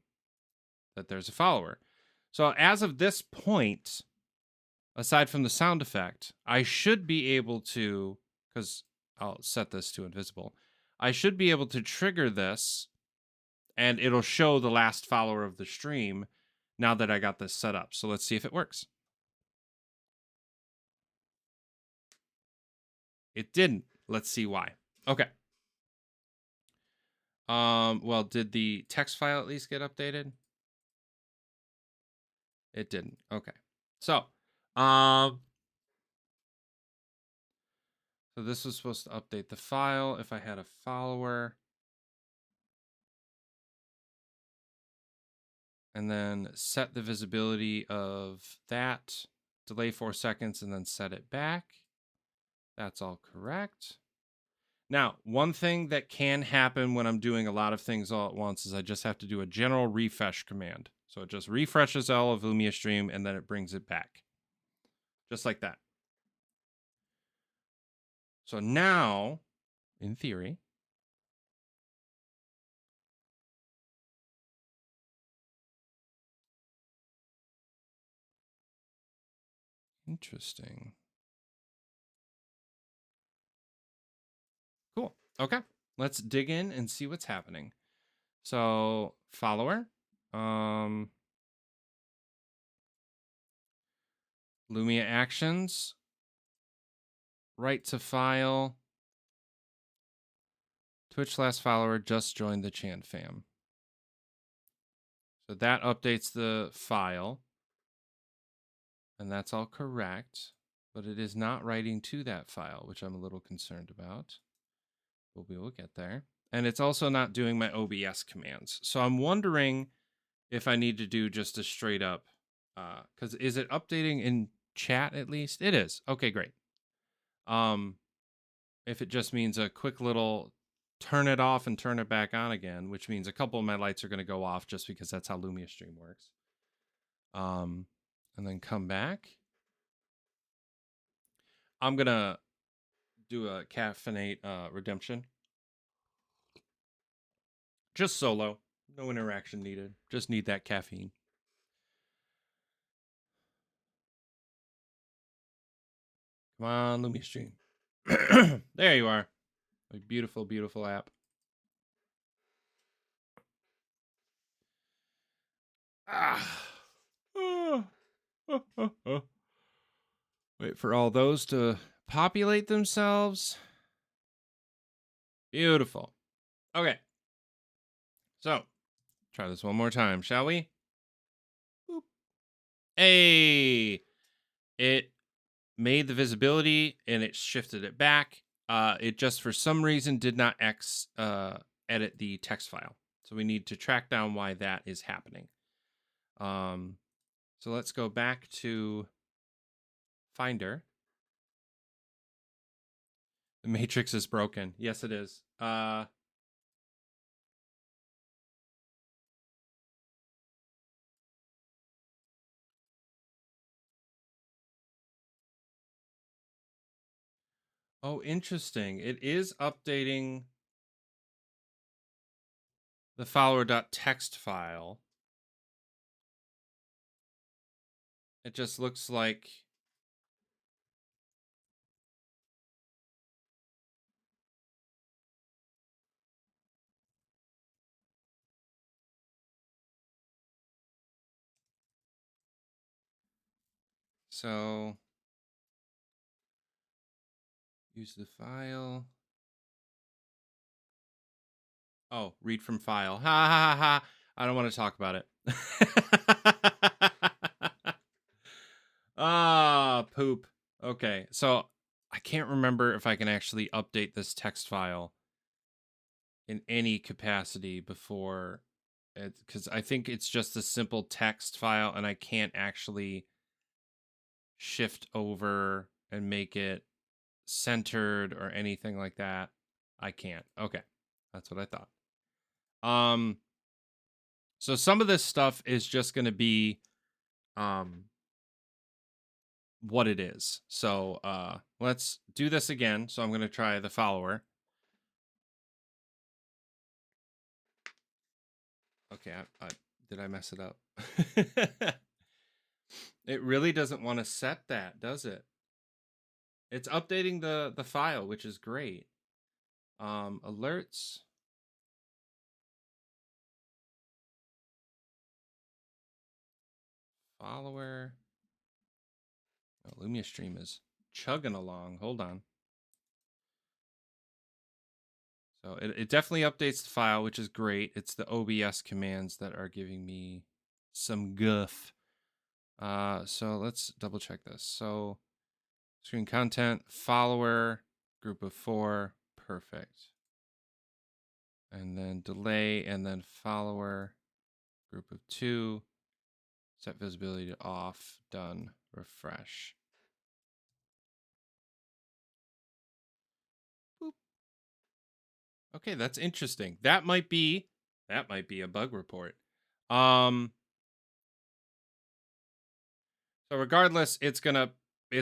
that there's a follower. So as of this point, aside from the sound effect, I should be able to, because I'll set this to invisible, I should be able to trigger this and it'll show the last follower of the stream now that I got this set up. So let's see if it works. It didn't. Let's see why. Okay. Well, did the text file at least get updated? It didn't. Okay. So, so this was supposed to update the file if I had a follower. And then set the visibility of that, delay 4 seconds, and then set it back. That's all correct. Now, one thing that can happen when I'm doing a lot of things all at once is I just have to do a general refresh command. So it just refreshes all of Lumia Stream and then it brings it back. Just like that. So now, in theory, interesting. Cool. Okay. Let's dig in and see what's happening. So, follower. Lumia actions. Write to file. Twitch last follower just joined the Chan fam. So that updates the file. And that's all correct. But it is not writing to that file, which I'm a little concerned about. But we will get there. And it's also not doing my OBS commands. So I'm wondering if I need to do just a straight up, because is it updating in chat at least? It is. Okay, great. If it just means a quick little turn it off and turn it back on again, which means a couple of my lights are going to go off just because that's how Lumia Stream works. And then come back. I'm going to do a caffeinate redemption. Just solo. No interaction needed. Just need that caffeine. Come on, Lumia Stream. There you are. A beautiful, beautiful app. Wait for all those to populate themselves. Beautiful. Okay. So, try this one more time, shall we? Boop. Hey! It made the visibility and it shifted it back. It just, for some reason, did not edit the text file. So we need to track down why that is happening. So let's go back to Finder. The matrix is broken. Yes, it is. Oh, interesting. It is updating the follower.txt file. It just looks like so use the file. Oh, read from file. Ha ha ha ha. I don't want to talk about it. Ah, poop. Okay, so I can't remember if I can actually update this text file in any capacity before it, because I think it's just a simple text file and I can't actually shift over and make it centered or anything like that. I can't. Okay. That's what I thought. So some of this stuff is just going to be what it is. So let's do this again. So I'm going to try the follower. Okay, did I mess it up? It really doesn't want to set that, does it? It's updating the file, which is great. Alerts. Follower. Oh, Lumia Stream is chugging along. Hold on. So it definitely updates the file, which is great. It's the OBS commands that are giving me some guff. So let's double check this. So screen content, follower, group of 4, perfect. And then delay, and then follower, group of 2, set visibility to off, done, refresh. Okay, that's interesting. That might be a bug report. So regardless, it's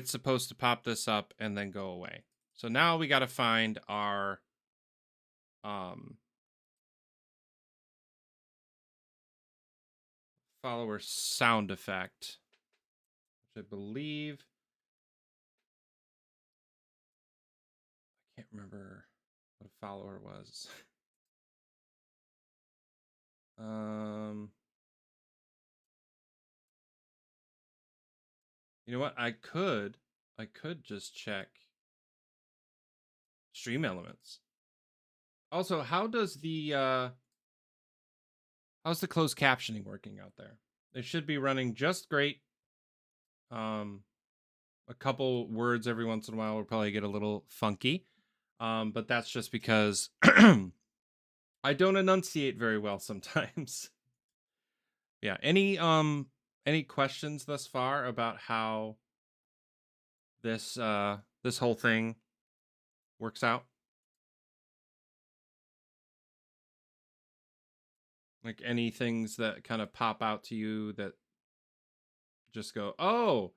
supposed to pop this up and then go away. So now we got to find our follower sound effect, which I believe, I can't remember what a follower was. You know what? I could just check stream elements. Also, how's the closed captioning working out there? It should be running just great. A couple words every once in a while will probably get a little funky. But that's just because I don't enunciate very well sometimes. Yeah. Any questions thus far about how this whole thing works out? Like any things that kind of pop out to you that just go, "Oh,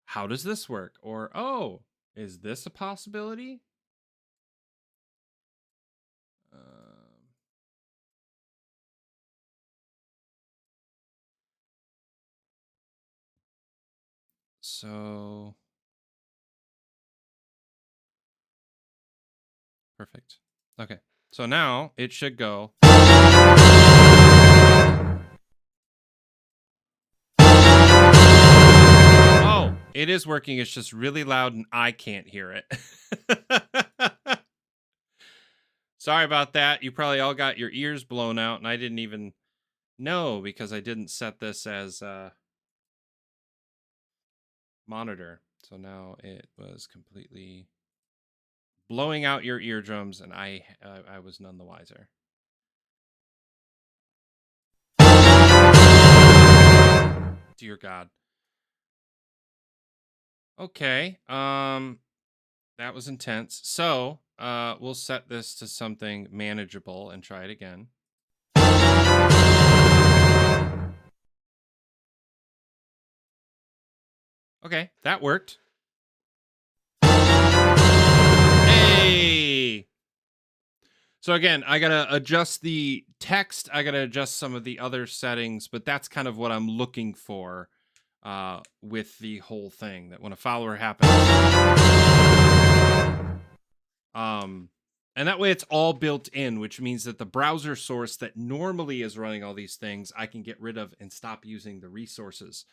how does this work?" Or, "Oh, is this a possibility?" So perfect. Okay. So now it should go. Oh, it is working. It's just really loud and I can't hear it. Sorry about that. You probably all got your ears blown out and I didn't even know because I didn't set this as monitor. So now it was completely blowing out your eardrums and I was none the wiser. Dear God. Okay. That was intense. So, we'll set this to something manageable and try it again. Okay, that worked. Hey! So again, I gotta adjust the text. I gotta adjust some of the other settings, but that's kind of what I'm looking for with the whole thing. That when a follower happens, and that way it's all built in, which means that the browser source that normally is running all these things, I can get rid of and stop using the resources.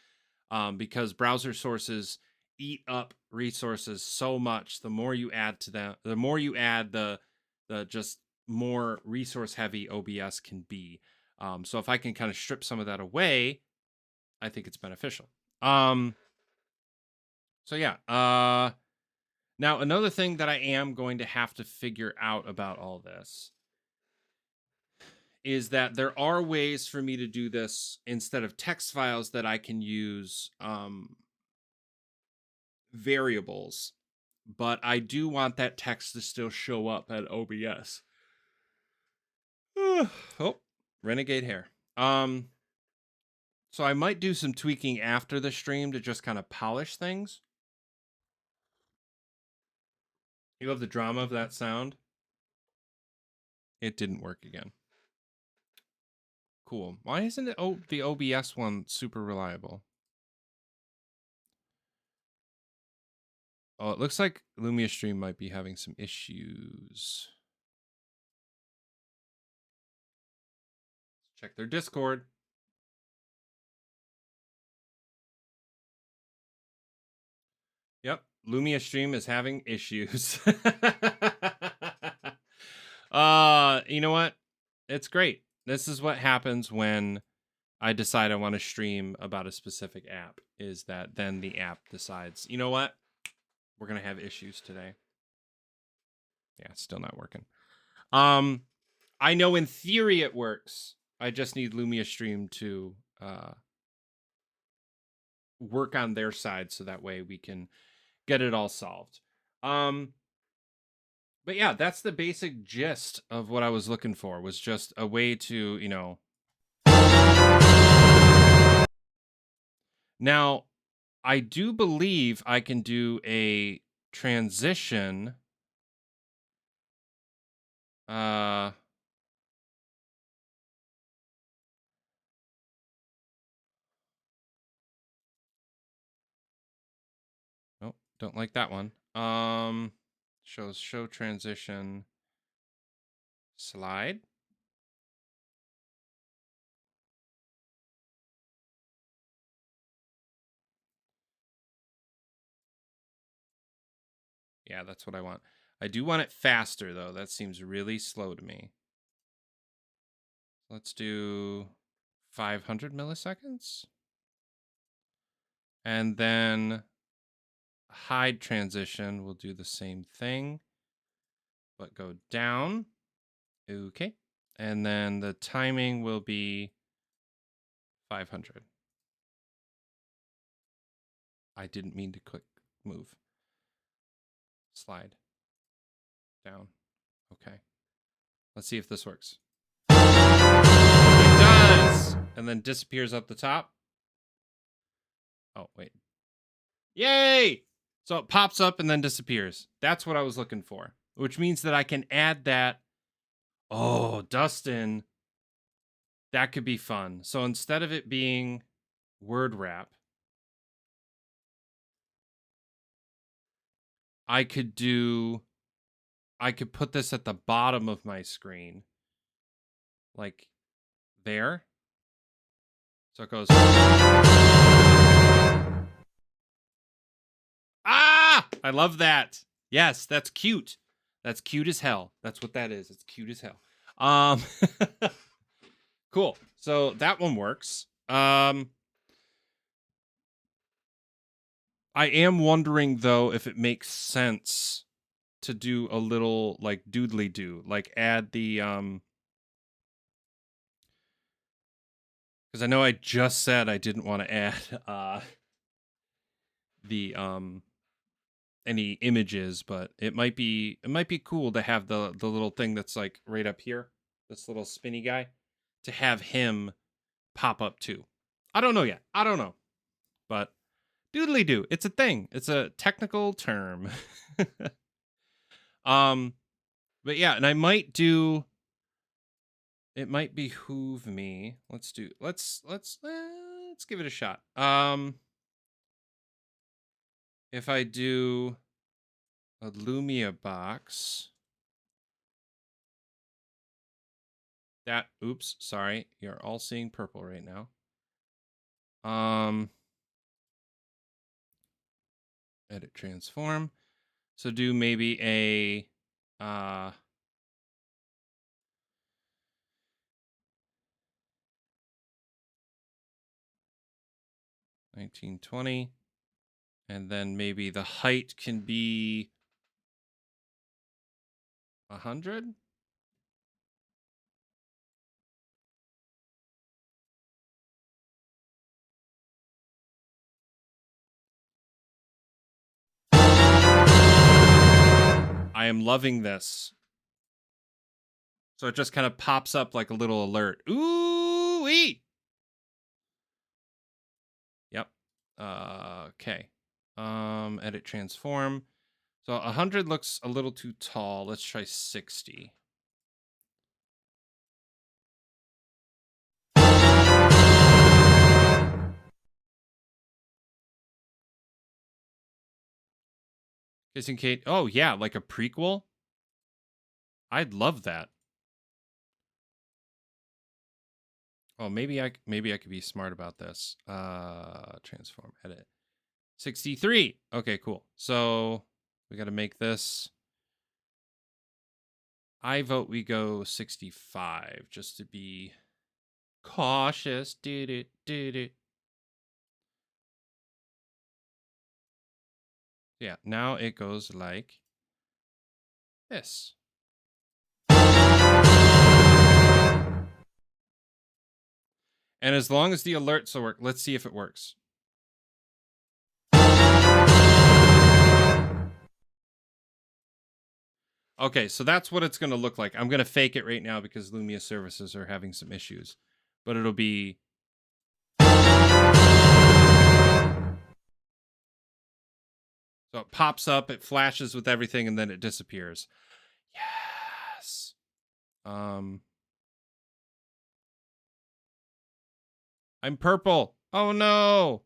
Because browser sources eat up resources so much. The more you add to them, the more you add, the just more resource heavy OBS can be. So if I can kind of strip some of that away, I think it's beneficial. So yeah. Now another thing that I am going to have to figure out about all this is that there are ways for me to do this instead of text files that I can use variables, but I do want that text to still show up at OBS. Oh, renegade hair. So I might do some tweaking after the stream to just kind of polish things. You love the drama of that sound? It didn't work again. Cool. Why isn't it the OBS one super reliable? Oh, it looks like Lumia stream might be having some issues. Check their Discord. Yep, Lumia stream is having issues. You know what? It's great. This is what happens when I decide I want to stream about a specific app, is that then the app decides, you know what? We're going to have issues today. Yeah, it's still not working. I know in theory it works. I just need Lumia stream to work on their side so that way we can get it all solved. But yeah, that's the basic gist of what I was looking for, was just a way to, you know. Now, I do believe I can do a transition. Nope, don't like that one. Show transition slide. Yeah, that's what I want. I do want it faster, though. That seems really slow to me. Let's do 500 milliseconds. And then hide transition, we'll do the same thing, but go down. Okay. And then the timing will be 500. I didn't mean to click move. Slide down. Okay. Let's see if this works. It does! And then disappears up the top. Oh, wait. Yay! So it pops up and then disappears. That's what I was looking for, which means that I can add that. Oh, Dustin. That could be fun. So instead of it being word wrap, I could put this at the bottom of my screen. Like there. So it goes. Ah! I love that. Yes, that's cute. That's cute as hell. That's what that is. It's cute as hell. Cool. So that one works. I am wondering, though, if it makes sense to do a little, like, doodly do. Like, add the, because I know I just said I didn't want to add, the, any images, but it might be cool to have the little thing that's, like, right up here. This little spinny guy. To have him pop up, too. I don't know yet. I don't know. But doodly do. It's a thing. It's a technical term. But yeah, and I might do. It might behoove me. Let's give it a shot. If I do a Lumia box, oops, sorry, you're all seeing purple right now. Edit transform. So do maybe a 1920, and then maybe the height can be 100. I am loving this. So it just kind of pops up like a little alert. Ooh-wee! Yep. Okay. Edit transform. So 100 looks a little too tall. Let's try 60. Kissing Kate. Oh, yeah, like a prequel? I'd love that. Oh, maybe I could be smart about this. Transform, edit. 63. Okay, cool. So we got to make this. I vote we go 65 just to be cautious. Did it. Yeah, now it goes like this. And as long as the alerts will work, let's see if it works. Okay, so that's what it's going to look like. I'm going to fake it right now because Lumia services are having some issues. But it'll be... So it pops up, it flashes with everything, and then it disappears. Yes. I'm purple. Oh no.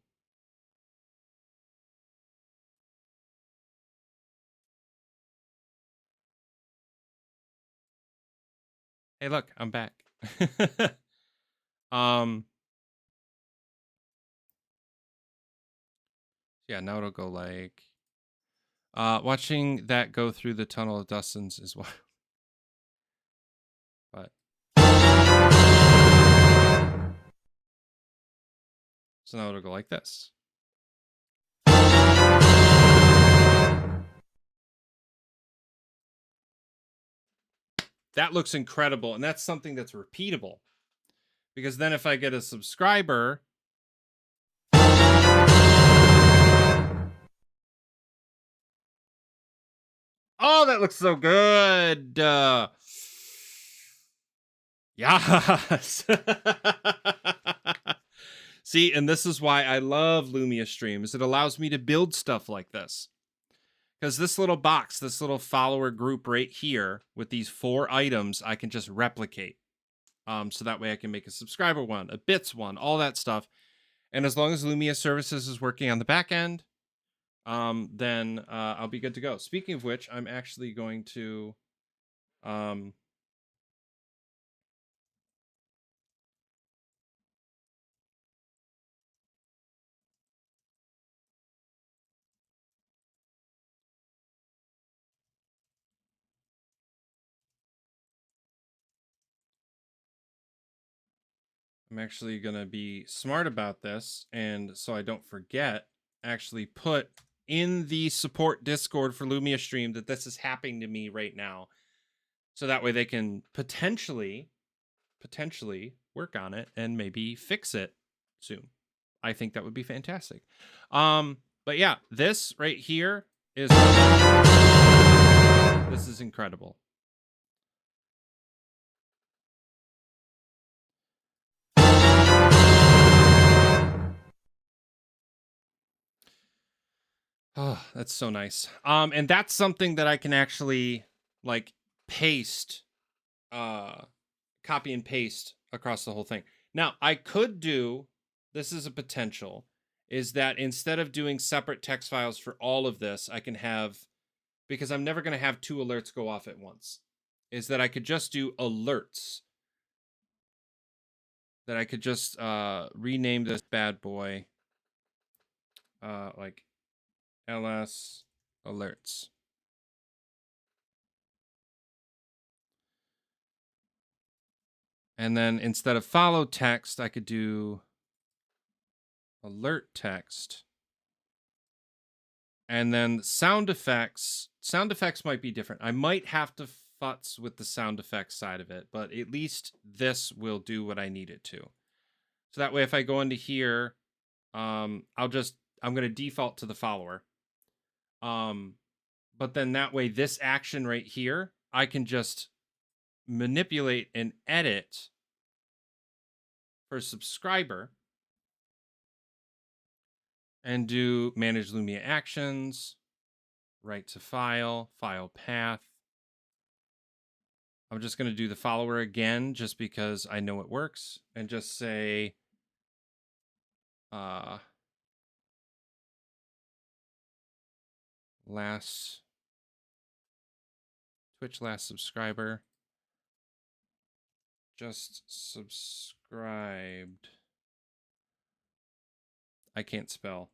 Hey, look, I'm back. Yeah, now it'll go like watching that go through the tunnel of Dustin's is wild. But so now it'll go like this. That looks incredible, and that's something that's repeatable. Because then if I get a subscriber, oh, that looks so good. Yes. See, and this is why I love Lumia streams. It allows me to build stuff like this. Because this little box, this little follower group right here with these 4 items, I can just replicate. So that way I can make a subscriber one, a bits one, all that stuff. And as long as Lumia Services is working on the back end, then I'll be good to go. Speaking of which, I'm actually going to... I'm actually going to be smart about this, and so I don't forget, actually put in the support Discord for Lumia Stream that this is happening to me right now. So that way they can potentially work on it and maybe fix it soon. I think that would be fantastic. But yeah, this right here is... This is incredible. Oh, that's so nice. And that's something that I can actually like paste, copy and paste across the whole thing. Now, I could do, this is a potential, is that instead of doing separate text files for all of this, I can have, because I'm never going to have 2 alerts go off at once, is that I could just do alerts. That I could just rename this bad boy like LS alerts. And then instead of follow text, I could do alert text. And then sound effects. Sound effects might be different. I might have to futz with the sound effects side of it, but at least this will do what I need it to. So that way, if I go into here, I'm going to default to the follower. But then that way, this action right here, I can just manipulate and edit for subscriber and do manage Lumia actions, write to file, file path. I'm just going to do the follower again just because I know it works, and just say Twitch last subscriber just subscribed. I can't spell.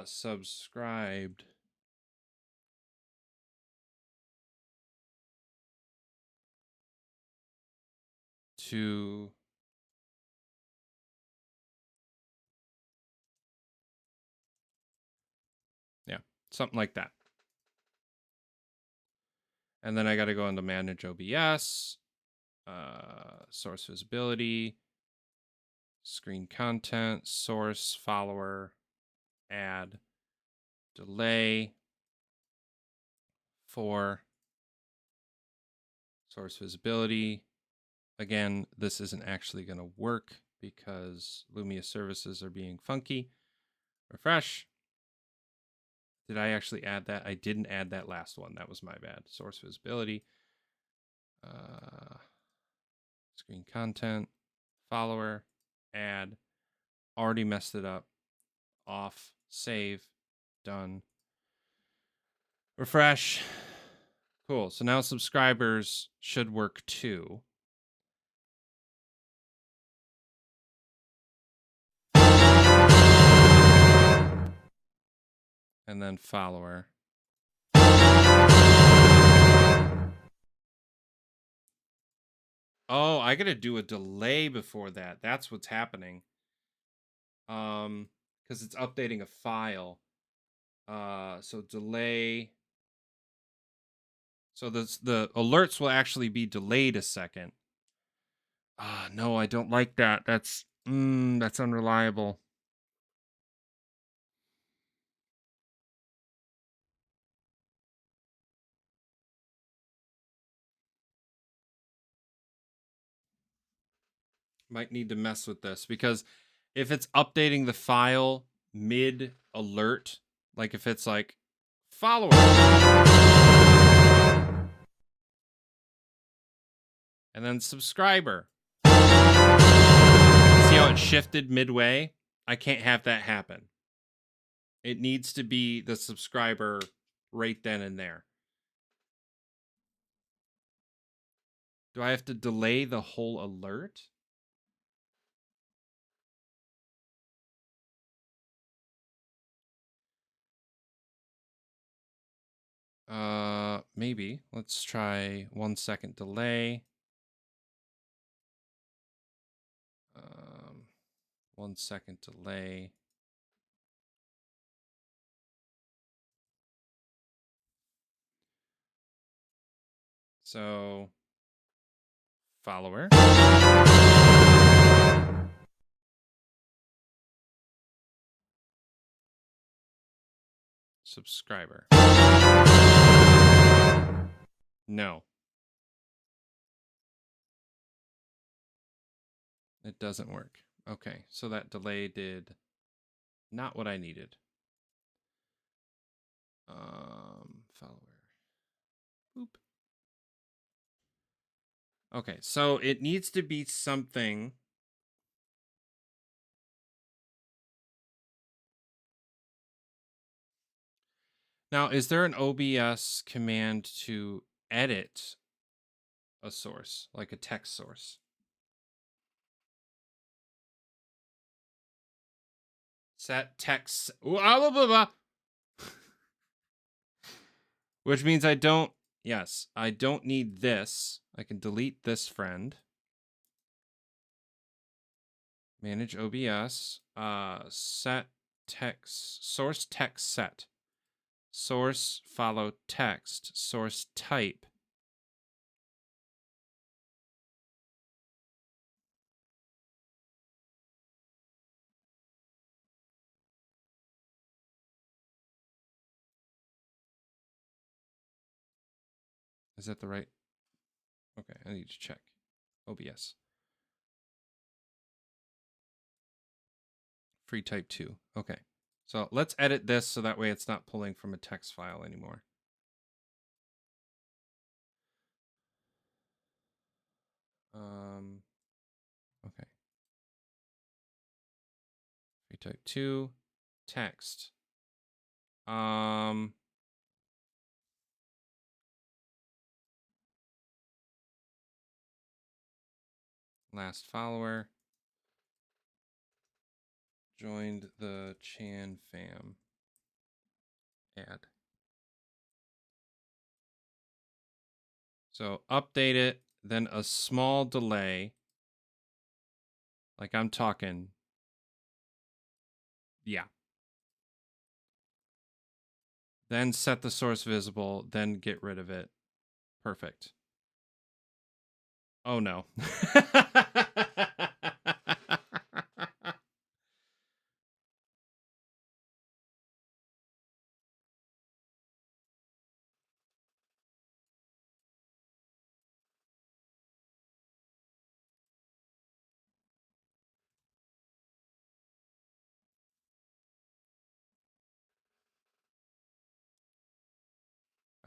Subscribed to something like that. And then I got to go into manage OBS, source visibility, screen content, source, follower, add, delay, 4, Source visibility. Again, this isn't actually going to work because Lumia services are being funky. Refresh. Did I actually add that? I didn't add that last one. That was my bad. Source visibility. Screen content. Follower. Add. Already messed it up. Off. Save. Done. Refresh. Cool. So now subscribers should work too. And then follower. Oh, I gotta do a delay before that. That's what's happening. Because it's updating a file. So delay. So the alerts will actually be delayed a second. No, I don't like that. That's unreliable. Might need to mess with this because if it's updating the file mid alert, like if it's like follower and then subscriber, see how it shifted midway? I can't have that happen. It needs to be the subscriber right then and there. Do I have to delay the whole alert? Maybe. Let's try 1 second delay. 1 second delay. So, follower. Subscriber. No. It doesn't work. Okay, so that delay did not what I needed. Follower. Boop. Okay, so it needs to be something. Now, is there an OBS command to edit a source, like a text source? Set text. Blah, blah, blah. Which means I don't. Yes, I don't need this. I can delete this friend. Manage OBS. Set text. Source text set. Source follow text. Source type. Is that the right? Okay, I need to check. OBS. Free type 2. Okay. So let's edit this so that way it's not pulling from a text file anymore. Okay. Free type 2. Text. Last follower. Joined the Chan fam. Add. So update it, then a small delay. Like I'm talking. Yeah. Then set the source visible, then get rid of it. Perfect. Oh no.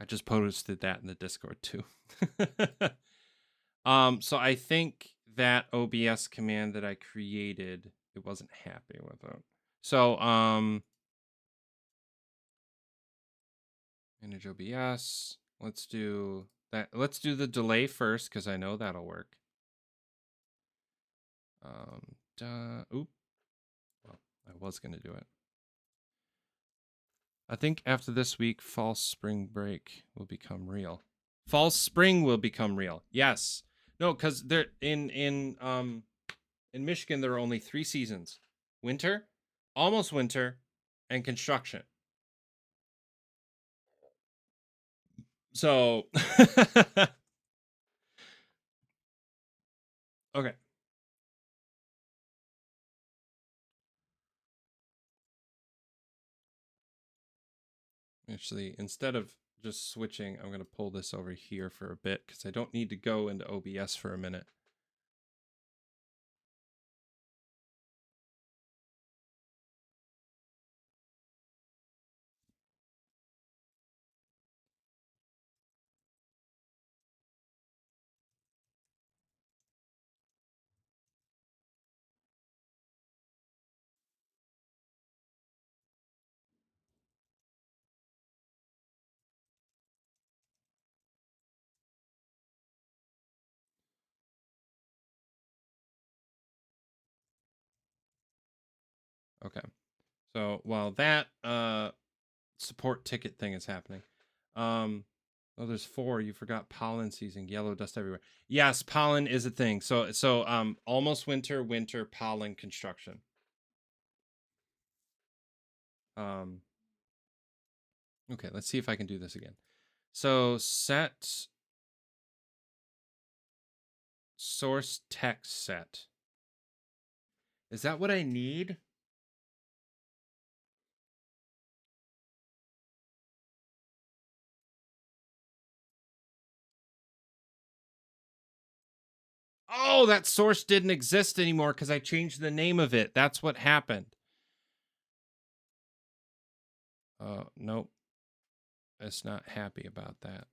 I just posted that in the Discord too. So I think that OBS command that I created, it wasn't happy with it. So manage OBS. Let's do that. Let's do the delay first because I know that'll work. Oop. Well, I was gonna do it. I think after this week, fall spring break will become real. Fall spring will become real. Yes. No, because there in Michigan there are only 3 seasons: winter, almost winter, and construction. So okay. Actually, instead of just switching, I'm going to pull this over here for a bit because I don't need to go into OBS for a minute. Okay. So while that support ticket thing is happening, oh, there's 4. You forgot pollen season, yellow dust everywhere. Yes, pollen is a thing. So almost winter, winter, pollen, construction. Okay, let's see if I can do this again. So set source text set. Is that what I need? Oh, that source didn't exist anymore because I changed the name of it. That's what happened. Nope. It's not happy about that.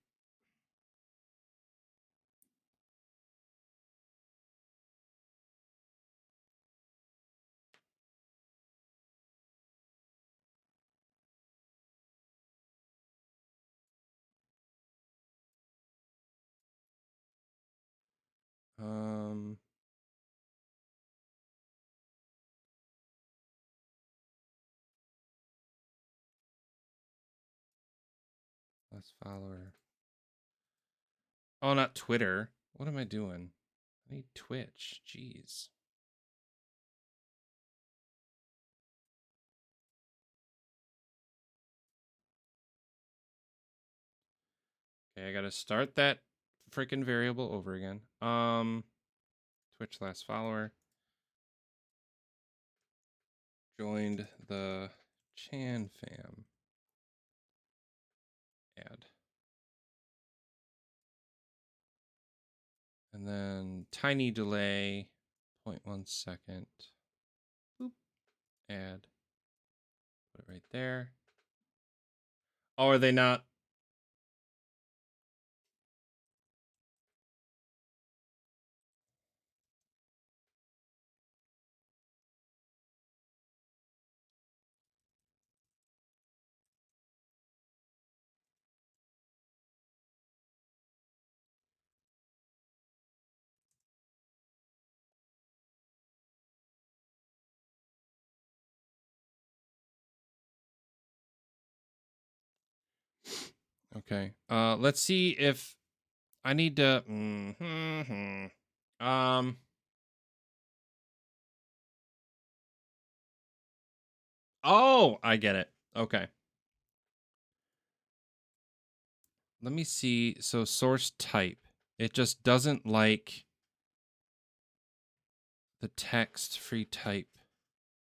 Last follower. Oh, not Twitter. What am I doing? I need Twitch. Jeez. Okay, I gotta start that freaking variable over again. Twitch last follower. Joined the Chan fam. Add. And then tiny delay, 0.1 second. Boop. Add. Put it right there. Oh, are they not? Okay. Let's see if I need to. Oh, I get it. Okay. Let me see. So source type. It just doesn't like the text free type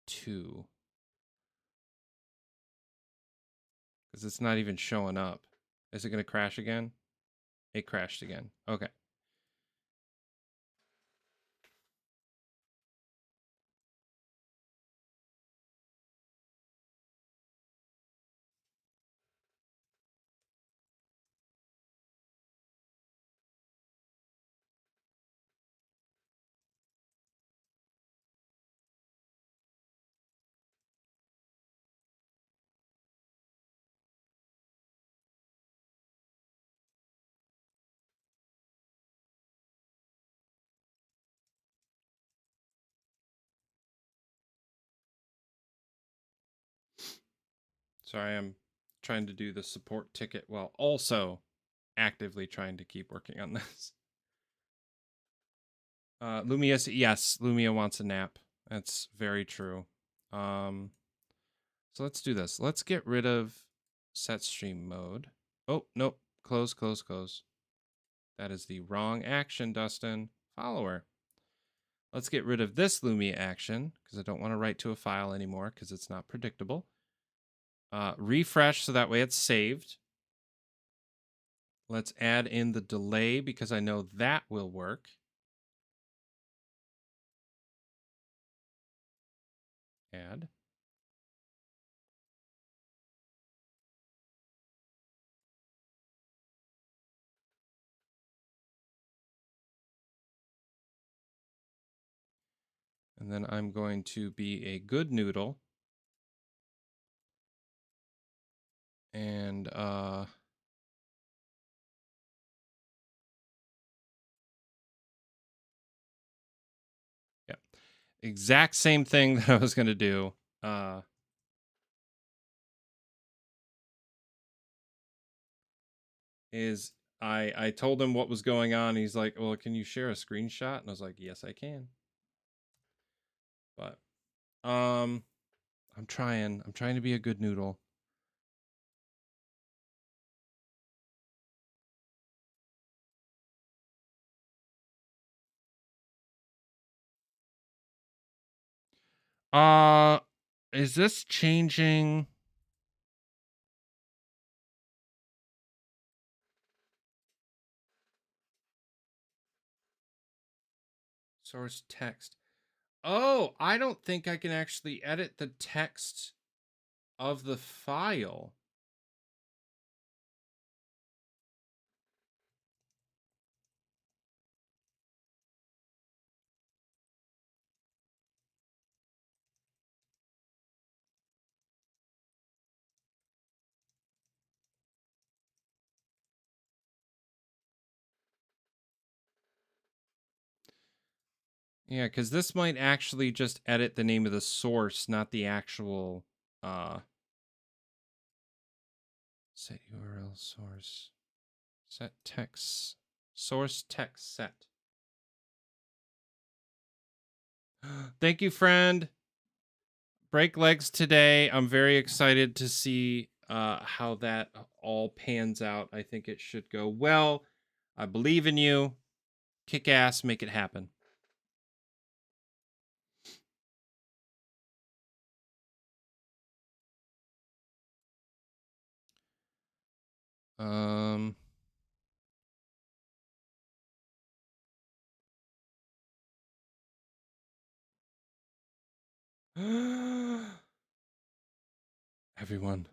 2. Because it's not even showing up. Is it going to crash again? It crashed again. Okay. Sorry, I'm trying to do the support ticket while also actively trying to keep working on this. Lumia, yes, Lumia wants a nap. That's very true. So let's do this. Let's get rid of set stream mode. Oh, nope. Close, close, close. That is the wrong action, Dustin. Follower. Let's get rid of this Lumia action because I don't want to write to a file anymore because it's not predictable. Refresh so that way it's saved. Let's add in the delay because I know that will work. Add. And then I'm going to be a good noodle. And yeah, exact same thing that I was going to do. Is I told him what was going on. He's like, well, can you share a screenshot? And I was like, yes, I can. But I'm trying to be a good noodle. Is this changing? Source text. Oh, I don't think I can actually edit the text of the file. Yeah, because this might actually just edit the name of the source, not the actual set URL source. Set text. Source text set. Thank you, friend. Break legs today. I'm very excited to see how that all pans out. I think it should go well. I believe in you. Kick ass, make it happen. Everyone,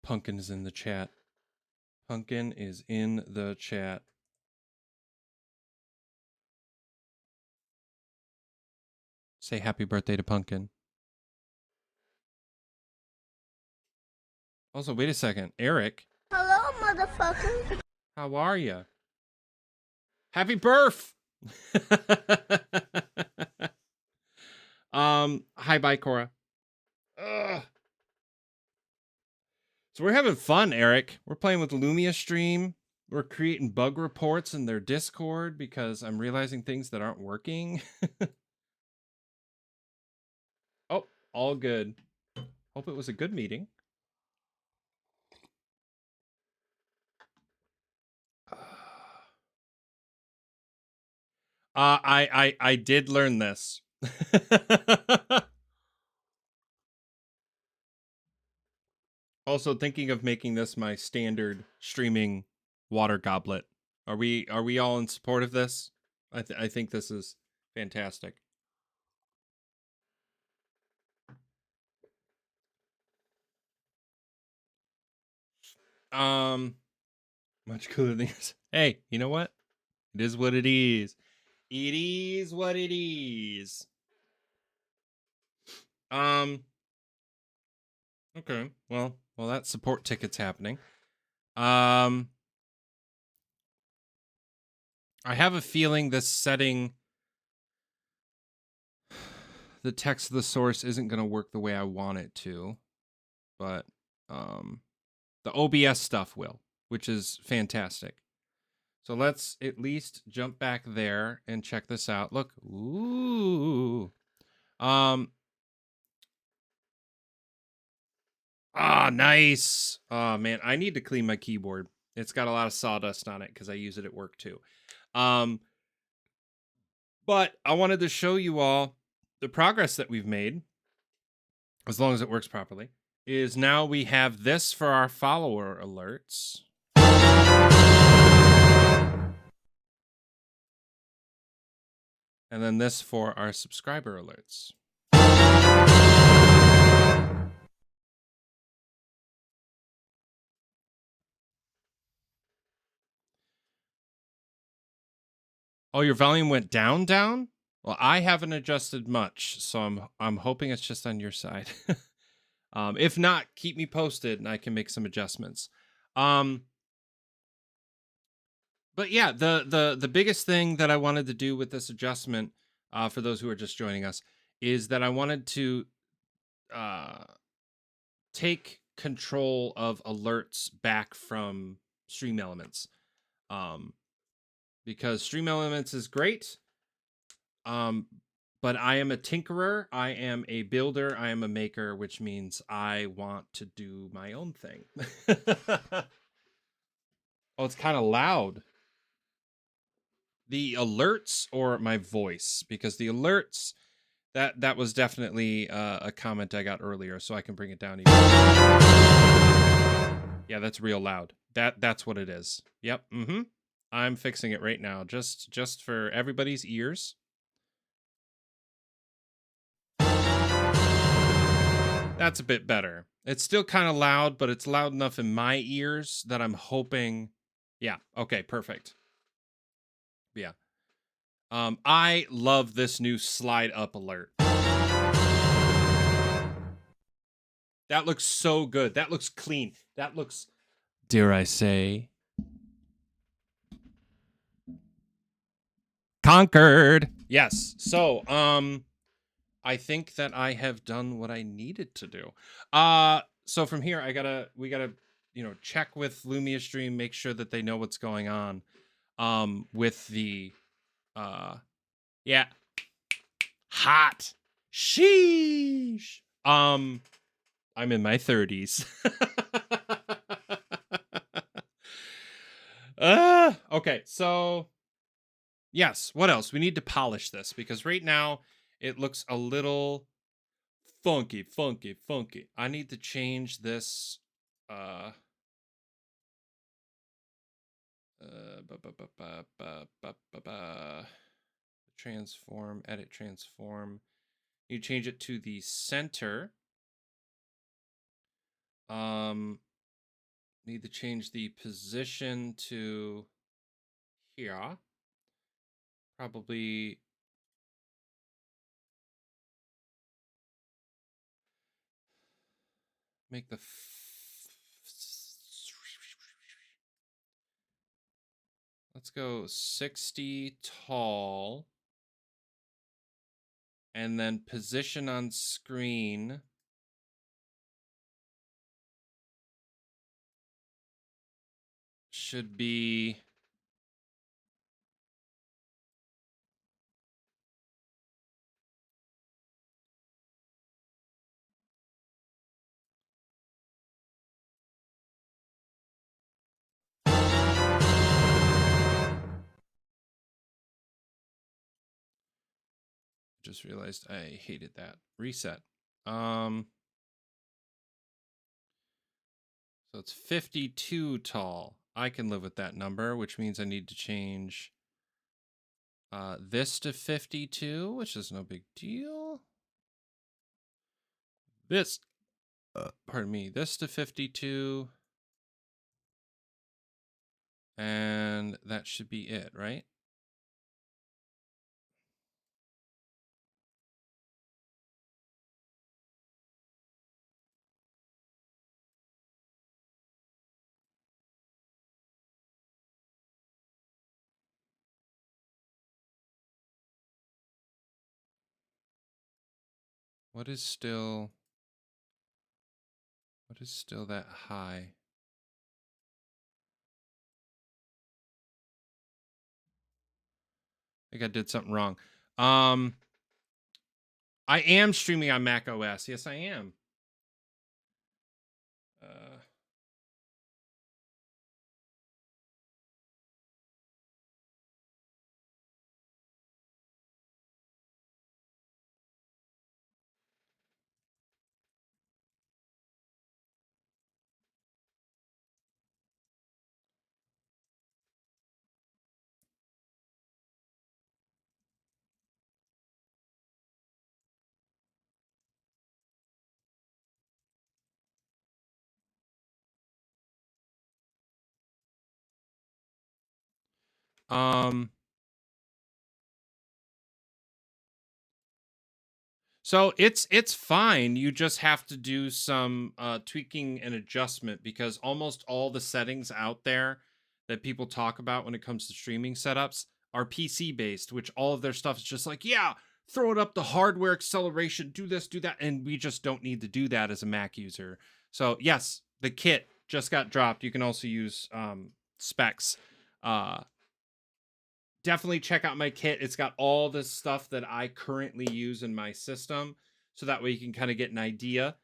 Pumpkin is in the chat. Pumpkin is in the chat. Say happy birthday to Pumpkin. Also, wait a second. Eric. Hello, motherfucker. How are you? Happy birth! Hi, bye, Cora. Ugh. So we're having fun, Eric. We're playing with Lumia Stream. We're creating bug reports in their Discord because I'm realizing things that aren't working. Oh, all good. Hope it was a good meeting. I did learn this. Also thinking of making this my standard streaming water goblet. Are we all in support of this? I think this is fantastic. Much cooler than this. Hey, you know what? It is what it is. It is what it is. Okay. Well, that support ticket's happening. I have a feeling this setting the text of the source isn't going to work the way I want it to, but The OBS stuff will, which is fantastic. So let's at least jump back there and check this out. Look, ooh, nice. Oh man, I need to clean my keyboard. It's got a lot of sawdust on it because I use it at work too. But I wanted to show you all the progress that we've made, as long as it works properly, is now we have this for our follower alerts. And then this for our subscriber alerts. Oh, your volume went down? Well, I haven't adjusted much, so I'm hoping it's just on your side. If not, keep me posted and I can make some adjustments. But yeah, the biggest thing that I wanted to do with this adjustment, for those who are just joining us, is that I wanted to take control of alerts back from Stream Elements. Because Stream Elements is great. But I am a tinkerer, I am a builder, I am a maker, which means I want to do my own thing. Oh, it's kind of loud. The alerts or my voice? Because the alerts, that was definitely a comment I got earlier, so I can bring it down even. Yeah, that's real loud. That's what it is. Yep. I'm fixing it right now, just for everybody's ears. That's a bit better. It's still kind of loud, but it's loud enough in my ears that I'm hoping. Yeah. Okay. Perfect. Yeah. I love this new slide up alert. That looks so good. That looks clean. That looks, dare I say, conquered. Yes. So, I think that I have done what I needed to do. So from here, we gotta, check with Lumia Stream, make sure that they know what's going on, with the, yeah, hot, sheesh. I'm in my 30s. Okay, so yes, what else? We need to polish this because right now it looks a little funky. I need to change this transform, edit transform. You change it to the center. Need to change the position to here. Probably make the let's go 60 tall. And then position on screen should be just realized I hated that. Reset. So it's 52 tall. I can live with that number, which means I need to change this to 52, which is no big deal. This, pardon me, this to 52. And that should be it, right? What is still What is still that high? I think I did something wrong. I am streaming on Mac OS. Yes, I am. So it's fine. You just have to do some tweaking and adjustment because almost all the settings out there that people talk about when it comes to streaming setups are PC based, which all of their stuff is just like, yeah, throw it up the hardware acceleration, do this, do that, and we just don't need to do that as a Mac user. So yes, the kit just got dropped. You can also use specs. Definitely check out my kit. It's got all the stuff that I currently use in my system. So that way you can kind of get an idea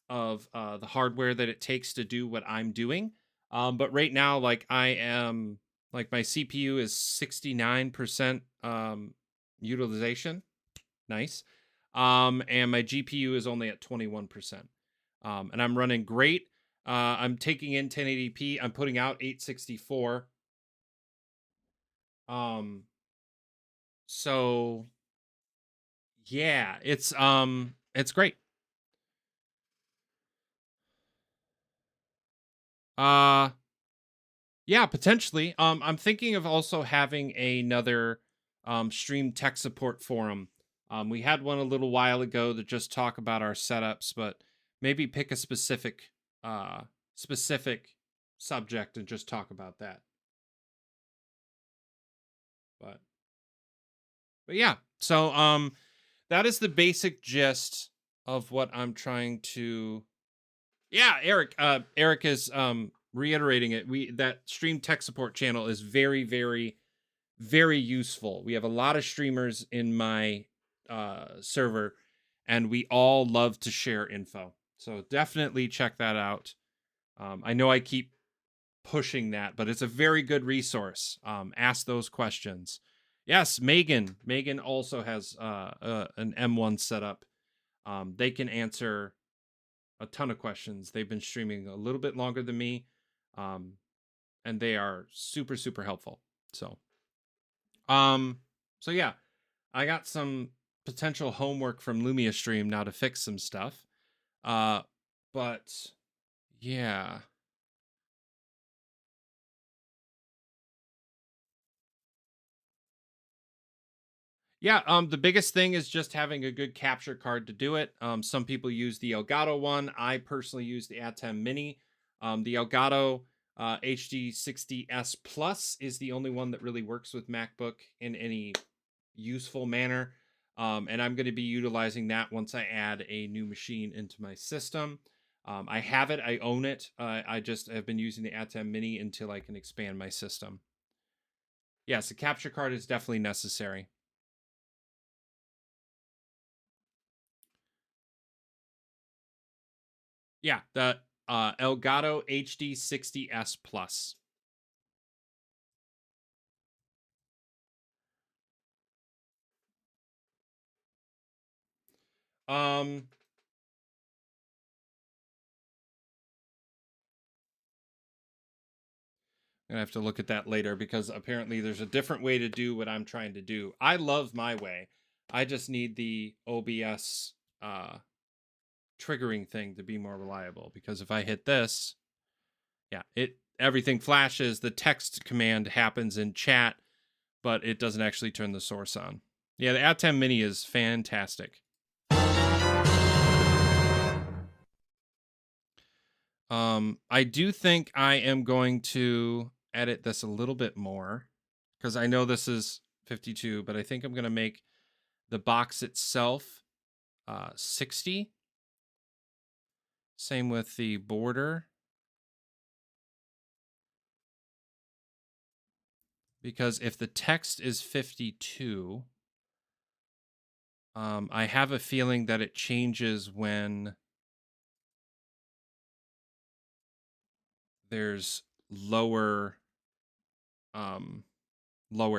of the hardware that it takes to do what I'm doing. But right now, like I am, like my CPU is 69% utilization. Nice. And my GPU is only at 21%. And I'm running great. I'm taking in 1080p. I'm putting out 864. So yeah, it's great. Yeah, potentially. I'm thinking of also having another stream tech support forum. We had one a little while ago that just talk about our setups, but maybe pick a specific subject and just talk about that. But yeah, so that is the basic gist of what I'm trying to. Yeah, Eric. Eric is reiterating it. That stream tech support channel is very, very, very useful. We have a lot of streamers in my server, and we all love to share info. So definitely check that out. I know I keep pushing that, but it's a very good resource. Ask those questions. Yes, Megan. Megan also has an M1 setup. They can answer a ton of questions. They've been streaming a little bit longer than me, and they are super, super helpful. So yeah, I got some potential homework from Lumia stream now to fix some stuff. But yeah. Yeah, the biggest thing is just having a good capture card to do it. Some people use the Elgato one. I personally use the ATEM Mini. The Elgato HD60S Plus is the only one that really works with MacBook in any useful manner. And I'm going to be utilizing that once I add a new machine into my system. I have it. I own it. I just have been using the ATEM Mini until I can expand my system. Yes, the capture card is definitely necessary. Yeah, the Elgato HD60S Plus. I'm gonna have to look at that later because apparently there's a different way to do what I'm trying to do. I love my way. I just need the OBS triggering thing to be more reliable because if I hit this, yeah, everything flashes. The text command happens in chat, but it doesn't actually turn the source on. Yeah, the ATEM Mini is fantastic. I do think I am going to edit this a little bit more because I know this is 52, but I think I'm going to make the box itself 60. Same with the border. Because if the text is 52, I have a feeling that it changes when there's lower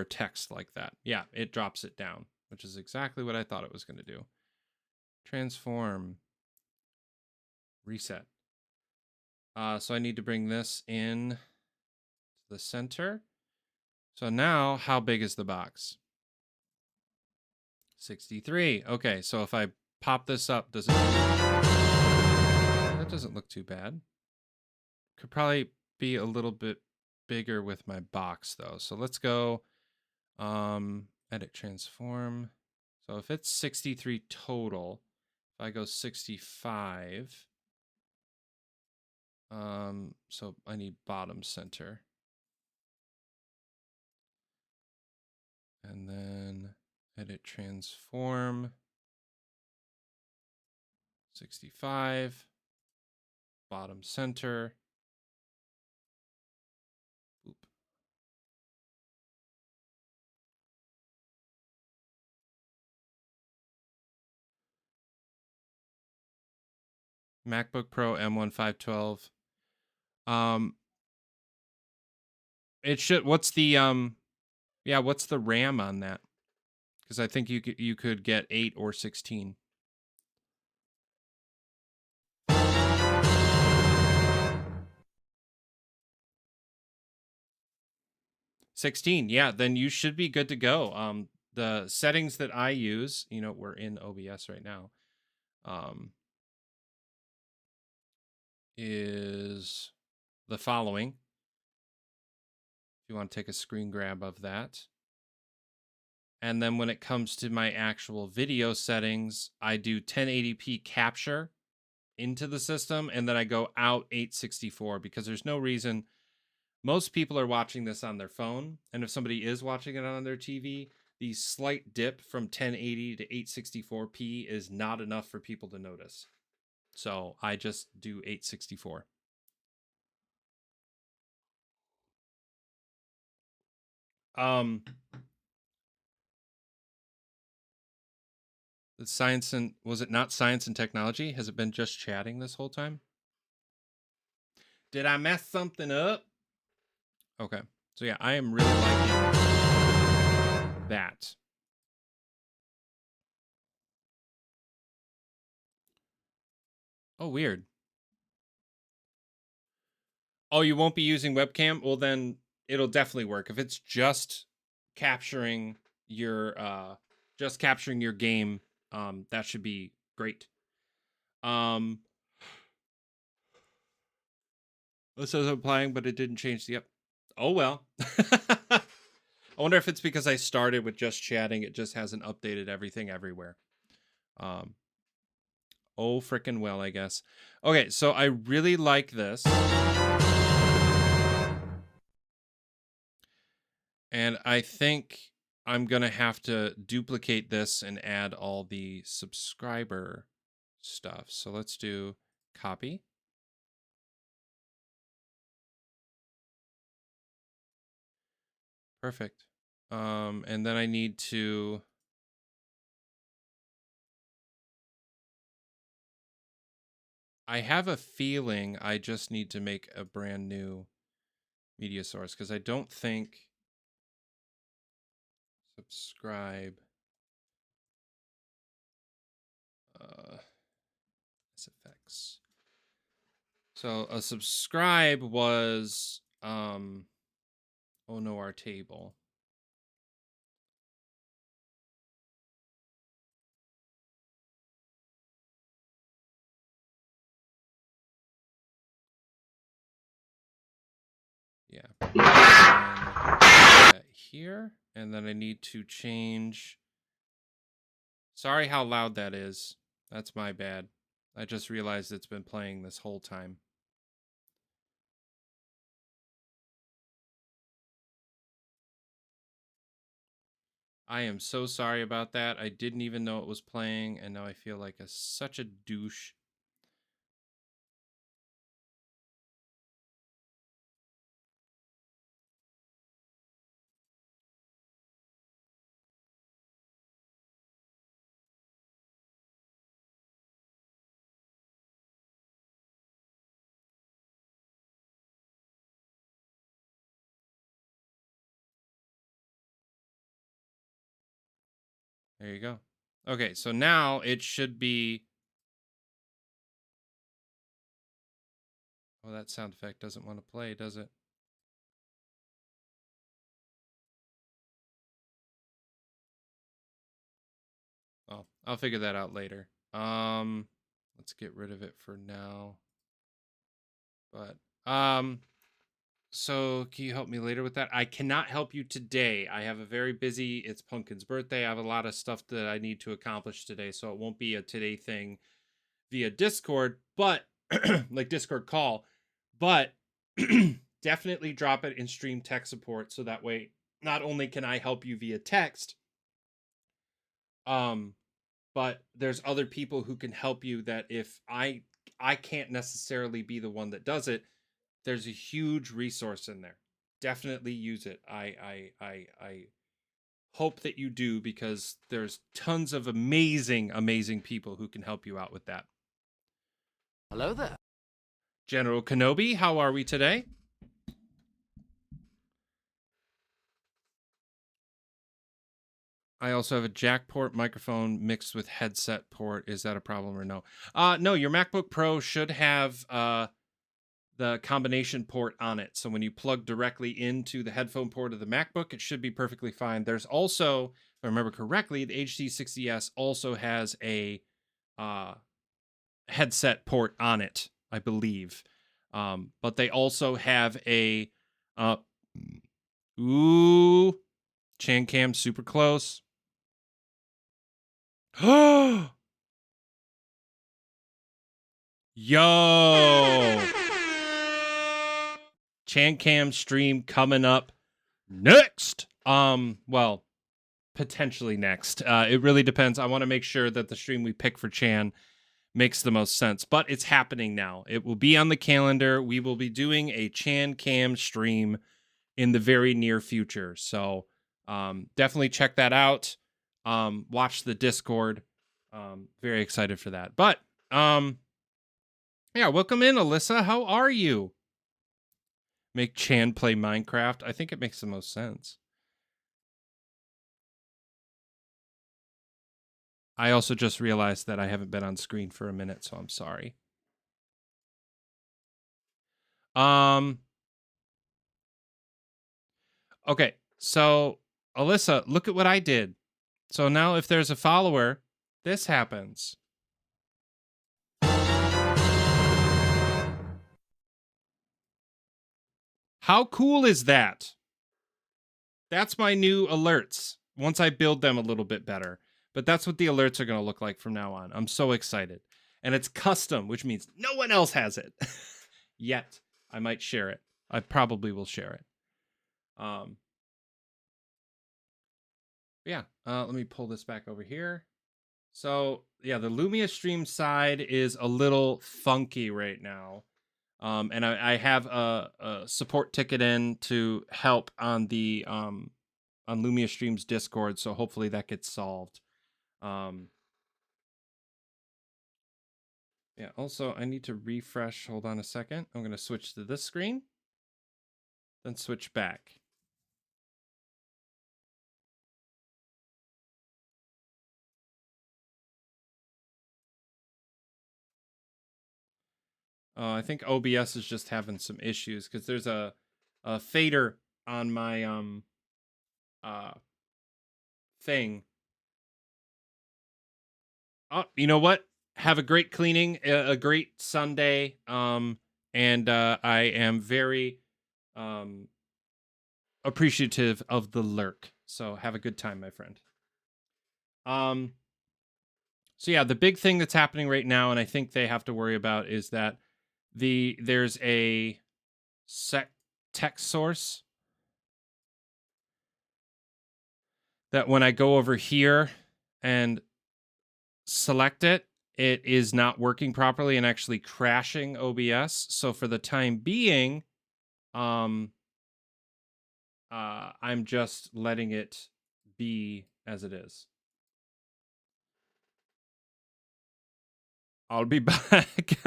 text like that. Yeah, it drops it down, which is exactly what I thought it was going to do. Transform. Reset. So I need to bring this in to the center. So now, how big is the box? 63. Okay, so if I pop this up, does it... That doesn't look too bad. Could probably be a little bit bigger with my box, though. So let's go edit transform. So if it's 63 total, if I go 65... so I need bottom center. And then edit transform. 65. Bottom center. Oop. MacBook Pro M1512. It should. What's the what's the RAM on that? Because I think you could get 8 or 16. Yeah, then you should be good to go. The settings that I use, we're in OBS right now, is the following. If you want to take a screen grab of that. And then when it comes to my actual video settings, I do 1080p capture into the system, and then I go out 864 because there's no reason. Most people are watching this on their phone, and if somebody is watching it on their TV, the slight dip from 1080 to 864p is not enough for people to notice. So I just do 864. Science and was it not science and technology? Has it been just chatting this whole time? Did I mess something up? Okay. So yeah, I am really liking that. Oh, weird. Oh, you won't be using webcam? Well, then it'll definitely work. If it's just capturing your game, that should be great. This says I'm playing, but it didn't change the Oh well. I wonder if it's because I started with just chatting. It just hasn't updated everything everywhere. Oh, frickin' well, I guess. Okay, so I really like this. And I think I'm going to have to duplicate this and add all the subscriber stuff. So let's do copy. Perfect. And then I need to... I have a feeling I just need to make a brand new media source because I don't think subscribe SFX. So a subscribe was oh no, our table. Yeah. Here, and then I need to change. Sorry how loud that is. That's my bad. I just realized it's been playing this whole time. I am so sorry about that. I didn't even know it was playing, and now I feel like such a douche. There you go. Okay, so now it should be... Oh, that sound effect doesn't want to play, does it? Oh, I'll figure that out later. Let's get rid of it for now. But, so can you help me later with that? I cannot help you today. I have a very busy, it's Pumpkin's birthday. I have a lot of stuff that I need to accomplish today, so it won't be a today thing via Discord, but like Discord call, but definitely drop it in stream tech support. So that way, not only can I help you via text, but there's other people who can help you that if I can't necessarily be the one that does it, there's a huge resource in there. Definitely use it. I hope that you do, because there's tons of amazing people who can help you out with that. Hello there. General Kenobi, how are we today? I also have a jack port microphone mixed with headset port. Is that a problem or no? No, your MacBook Pro should have the combination port on it. So when you plug directly into the headphone port of the MacBook, it should be perfectly fine. There's also, if I remember correctly, the HD60S also has a headset port on it, I believe. But they also have a Chan Cam super close. Yo! Chan Cam stream coming up next. Well, potentially next. It really depends. I want to make sure that the stream we pick for Chan makes the most sense, but it's happening now. It will be on the calendar. We will be doing a Chan Cam stream in the very near future. So definitely check that out. Watch the Discord. Very excited for that. But yeah, welcome in, Alyssa. How are you? Make Chan play Minecraft. I think it makes the most sense. I also just realized that I haven't been on screen for a minute, so I'm sorry. Okay, so Alyssa, look at what I did. So now if there's a follower, this happens. How cool is that? That's my new alerts once I build them a little bit better. But that's what the alerts are going to look like from now on. I'm so excited. And it's custom, which means no one else has it. Yet. I might share it. I probably will share it. Yeah, let me pull this back over here. So, yeah, the Lumia stream side is a little funky right now. And I have a support ticket in to help on the on Lumia Stream's Discord, so hopefully that gets solved. Yeah, also I need to refresh. Hold on a second. I'm going to switch to this screen, then switch back. I think OBS is just having some issues because there's a fader on my thing. Oh, you know what? Have a great cleaning, a great Sunday. And I am very appreciative of the lurk. So have a good time, my friend. So yeah, the big thing that's happening right now, and I think they have to worry about, is that there's a text source that when I go over here and select it, it is not working properly and actually crashing OBS. So for the time being, I'm just letting it be as it is. I'll be back.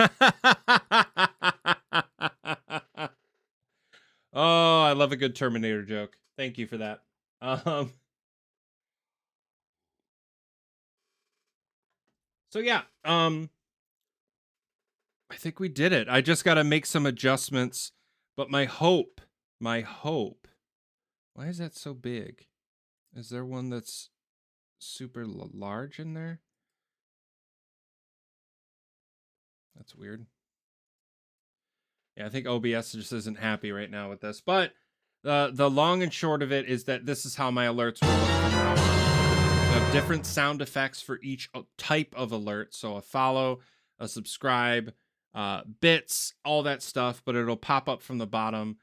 Oh, I love a good Terminator joke. Thank you for that. So yeah, I think we did it. I just got to make some adjustments, but my hope, why is that so big? Is there one that's super large in there? That's weird. Yeah, I think OBS just isn't happy right now with this. But the long and short of it is that this is how my alerts will look from now on. I have different sound effects for each type of alert. So a follow, a subscribe, bits, all that stuff. But it'll pop up from the bottom.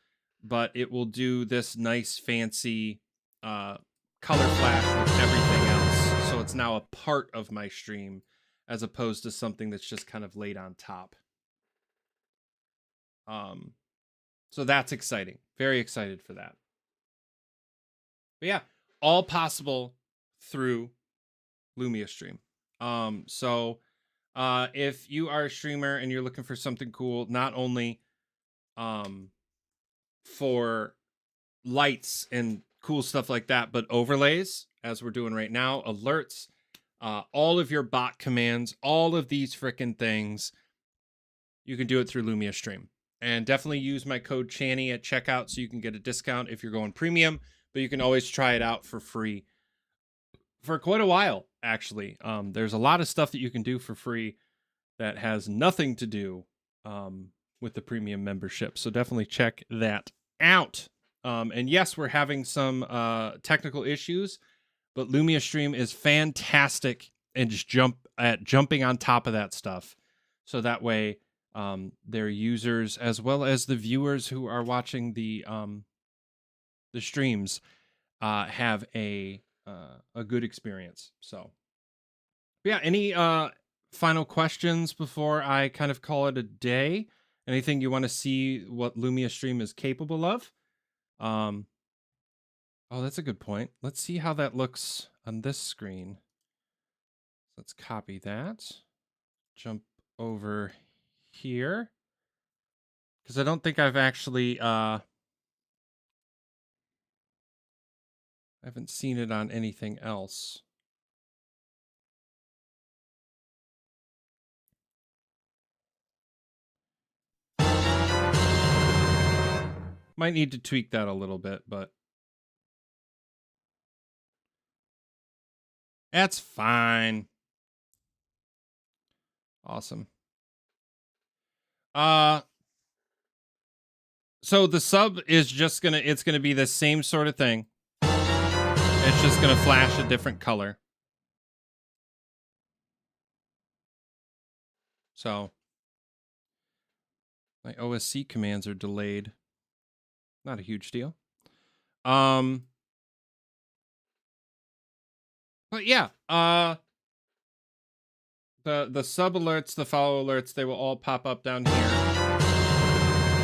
But it will do this nice fancy color flash with everything else. So it's now a part of my stream as opposed to something that's just kind of laid on top. So that's exciting. Very excited for that. But yeah, all possible through LUMIA stream. So if you are a streamer and you're looking for something cool, not only for lights and cool stuff like that, but overlays, as we're doing right now, alerts, all of your bot commands, all of these frickin' things, you can do it through LUMIA stream. And definitely use my code Channy at checkout so you can get a discount if you're going premium, but you can always try it out for free for quite a while, actually. There's a lot of stuff that you can do for free that has nothing to do with the premium membership. So definitely check that out. And yes, we're having some technical issues, but LUMIA stream is fantastic and just jumping on top of that stuff. So that way, their users as well as the viewers who are watching the streams have a good experience. So yeah, any final questions before I kind of call it a day? Anything you want to see what LUMIA stream is capable of? Oh, that's a good point. Let's see how that looks on this screen. Let's copy that. Jump over here. Because I don't think I've actually I haven't seen it on anything else. Might need to tweak that a little bit, but that's fine. Awesome. So the sub is just it's gonna be the same sort of thing. It's just gonna flash a different color. So my OSC commands are delayed. Not a huge deal. But yeah, the sub alerts, the follow alerts, they will all pop up down here.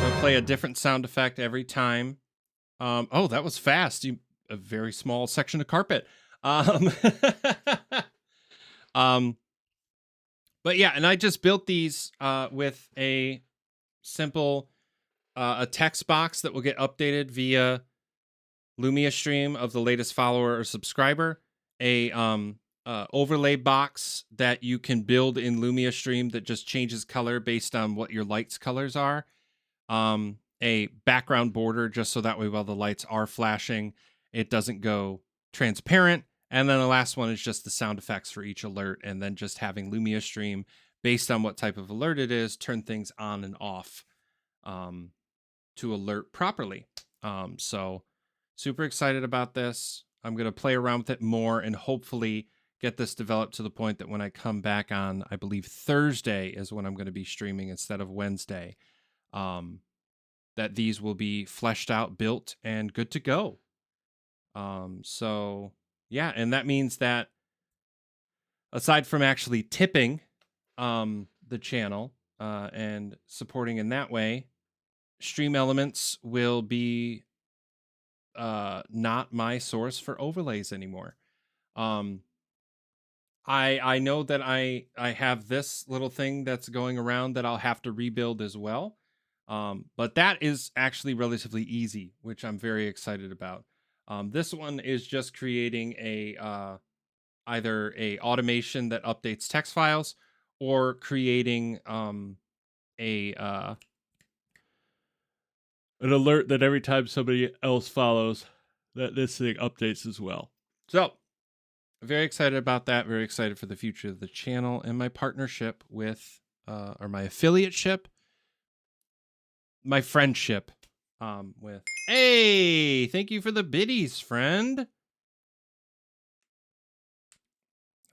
They'll play a different sound effect every time. Oh, that was fast. A very small section of carpet. But yeah, and I just built these with a simple a text box that will get updated via LUMIA stream of the latest follower or subscriber. A overlay box that you can build in LUMIA stream that just changes color based on what your lights colors are. A background border just so that way while the lights are flashing, it doesn't go transparent. And then the last one is just the sound effects for each alert, and then just having LUMIA stream based on what type of alert it is, turn things on and off to alert properly. So super excited about this. I'm going to play around with it more and hopefully get this developed to the point that when I come back on, I believe Thursday is when I'm going to be streaming instead of Wednesday, that these will be fleshed out, built, and good to go. So yeah, and that means that aside from actually tipping the channel and supporting in that way, Stream Elements will be not my source for overlays anymore. I know that I have this little thing that's going around that I'll have to rebuild as well. But that is actually relatively easy, which I'm very excited about. This one is just creating a either a automation that updates text files or creating an alert that every time somebody else follows, that this thing updates as well. So, very excited about that. Very excited for the future of the channel and my partnership with, or my affiliateship, my friendship with. Hey, thank you for the biddies, friend.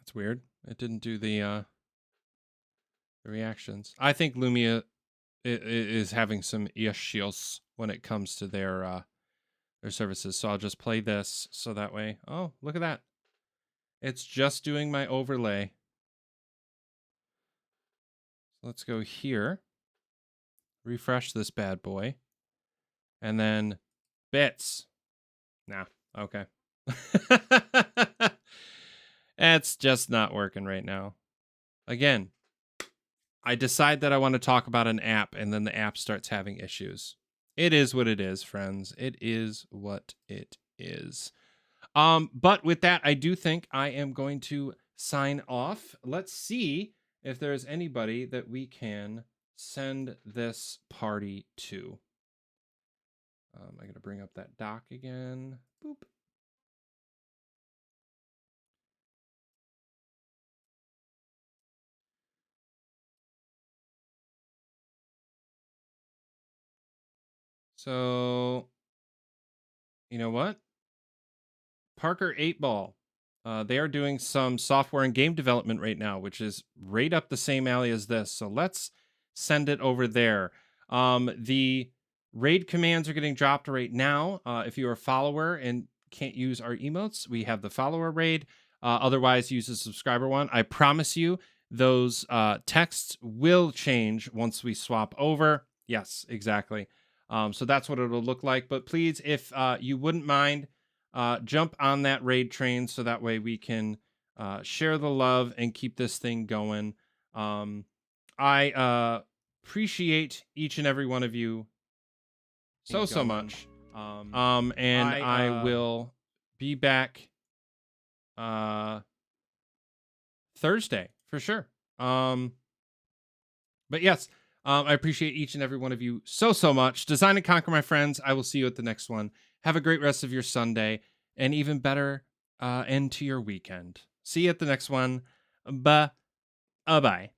That's weird. It didn't do the reactions. I think Lumia is having some issues when it comes to their services. So I'll just play this so that way. Oh, look at that. It's just doing my overlay. Let's go here. Refresh this bad boy. And then bits. Nah, okay. It's just not working right now. Again, I decide that I want to talk about an app and then the app starts having issues. It is what it is, friends. It is what it is. But with that, I do think I am going to sign off. Let's see if there's anybody that we can send this party to. I'm going to bring up that doc again. Boop. So, you know what? Parker 8-Ball. They are doing some software and game development right now, which is right up the same alley as this. So let's send it over there. The raid commands are getting dropped right now. If you're a follower and can't use our emotes, we have the follower raid. Otherwise, use the subscriber one. I promise you, those texts will change once we swap over. Yes, exactly. So that's what it'll look like. But please, if you wouldn't mind, jump on that raid train so that way we can share the love and keep this thing going. I appreciate each and every one of you so much. And I will be back Thursday for sure. But yes, I appreciate each and every one of you so much. Design and Conquer, my friends. I will see you at the next one. Have a great rest of your Sunday and even better end to your weekend. See you at the next one. Bye-bye.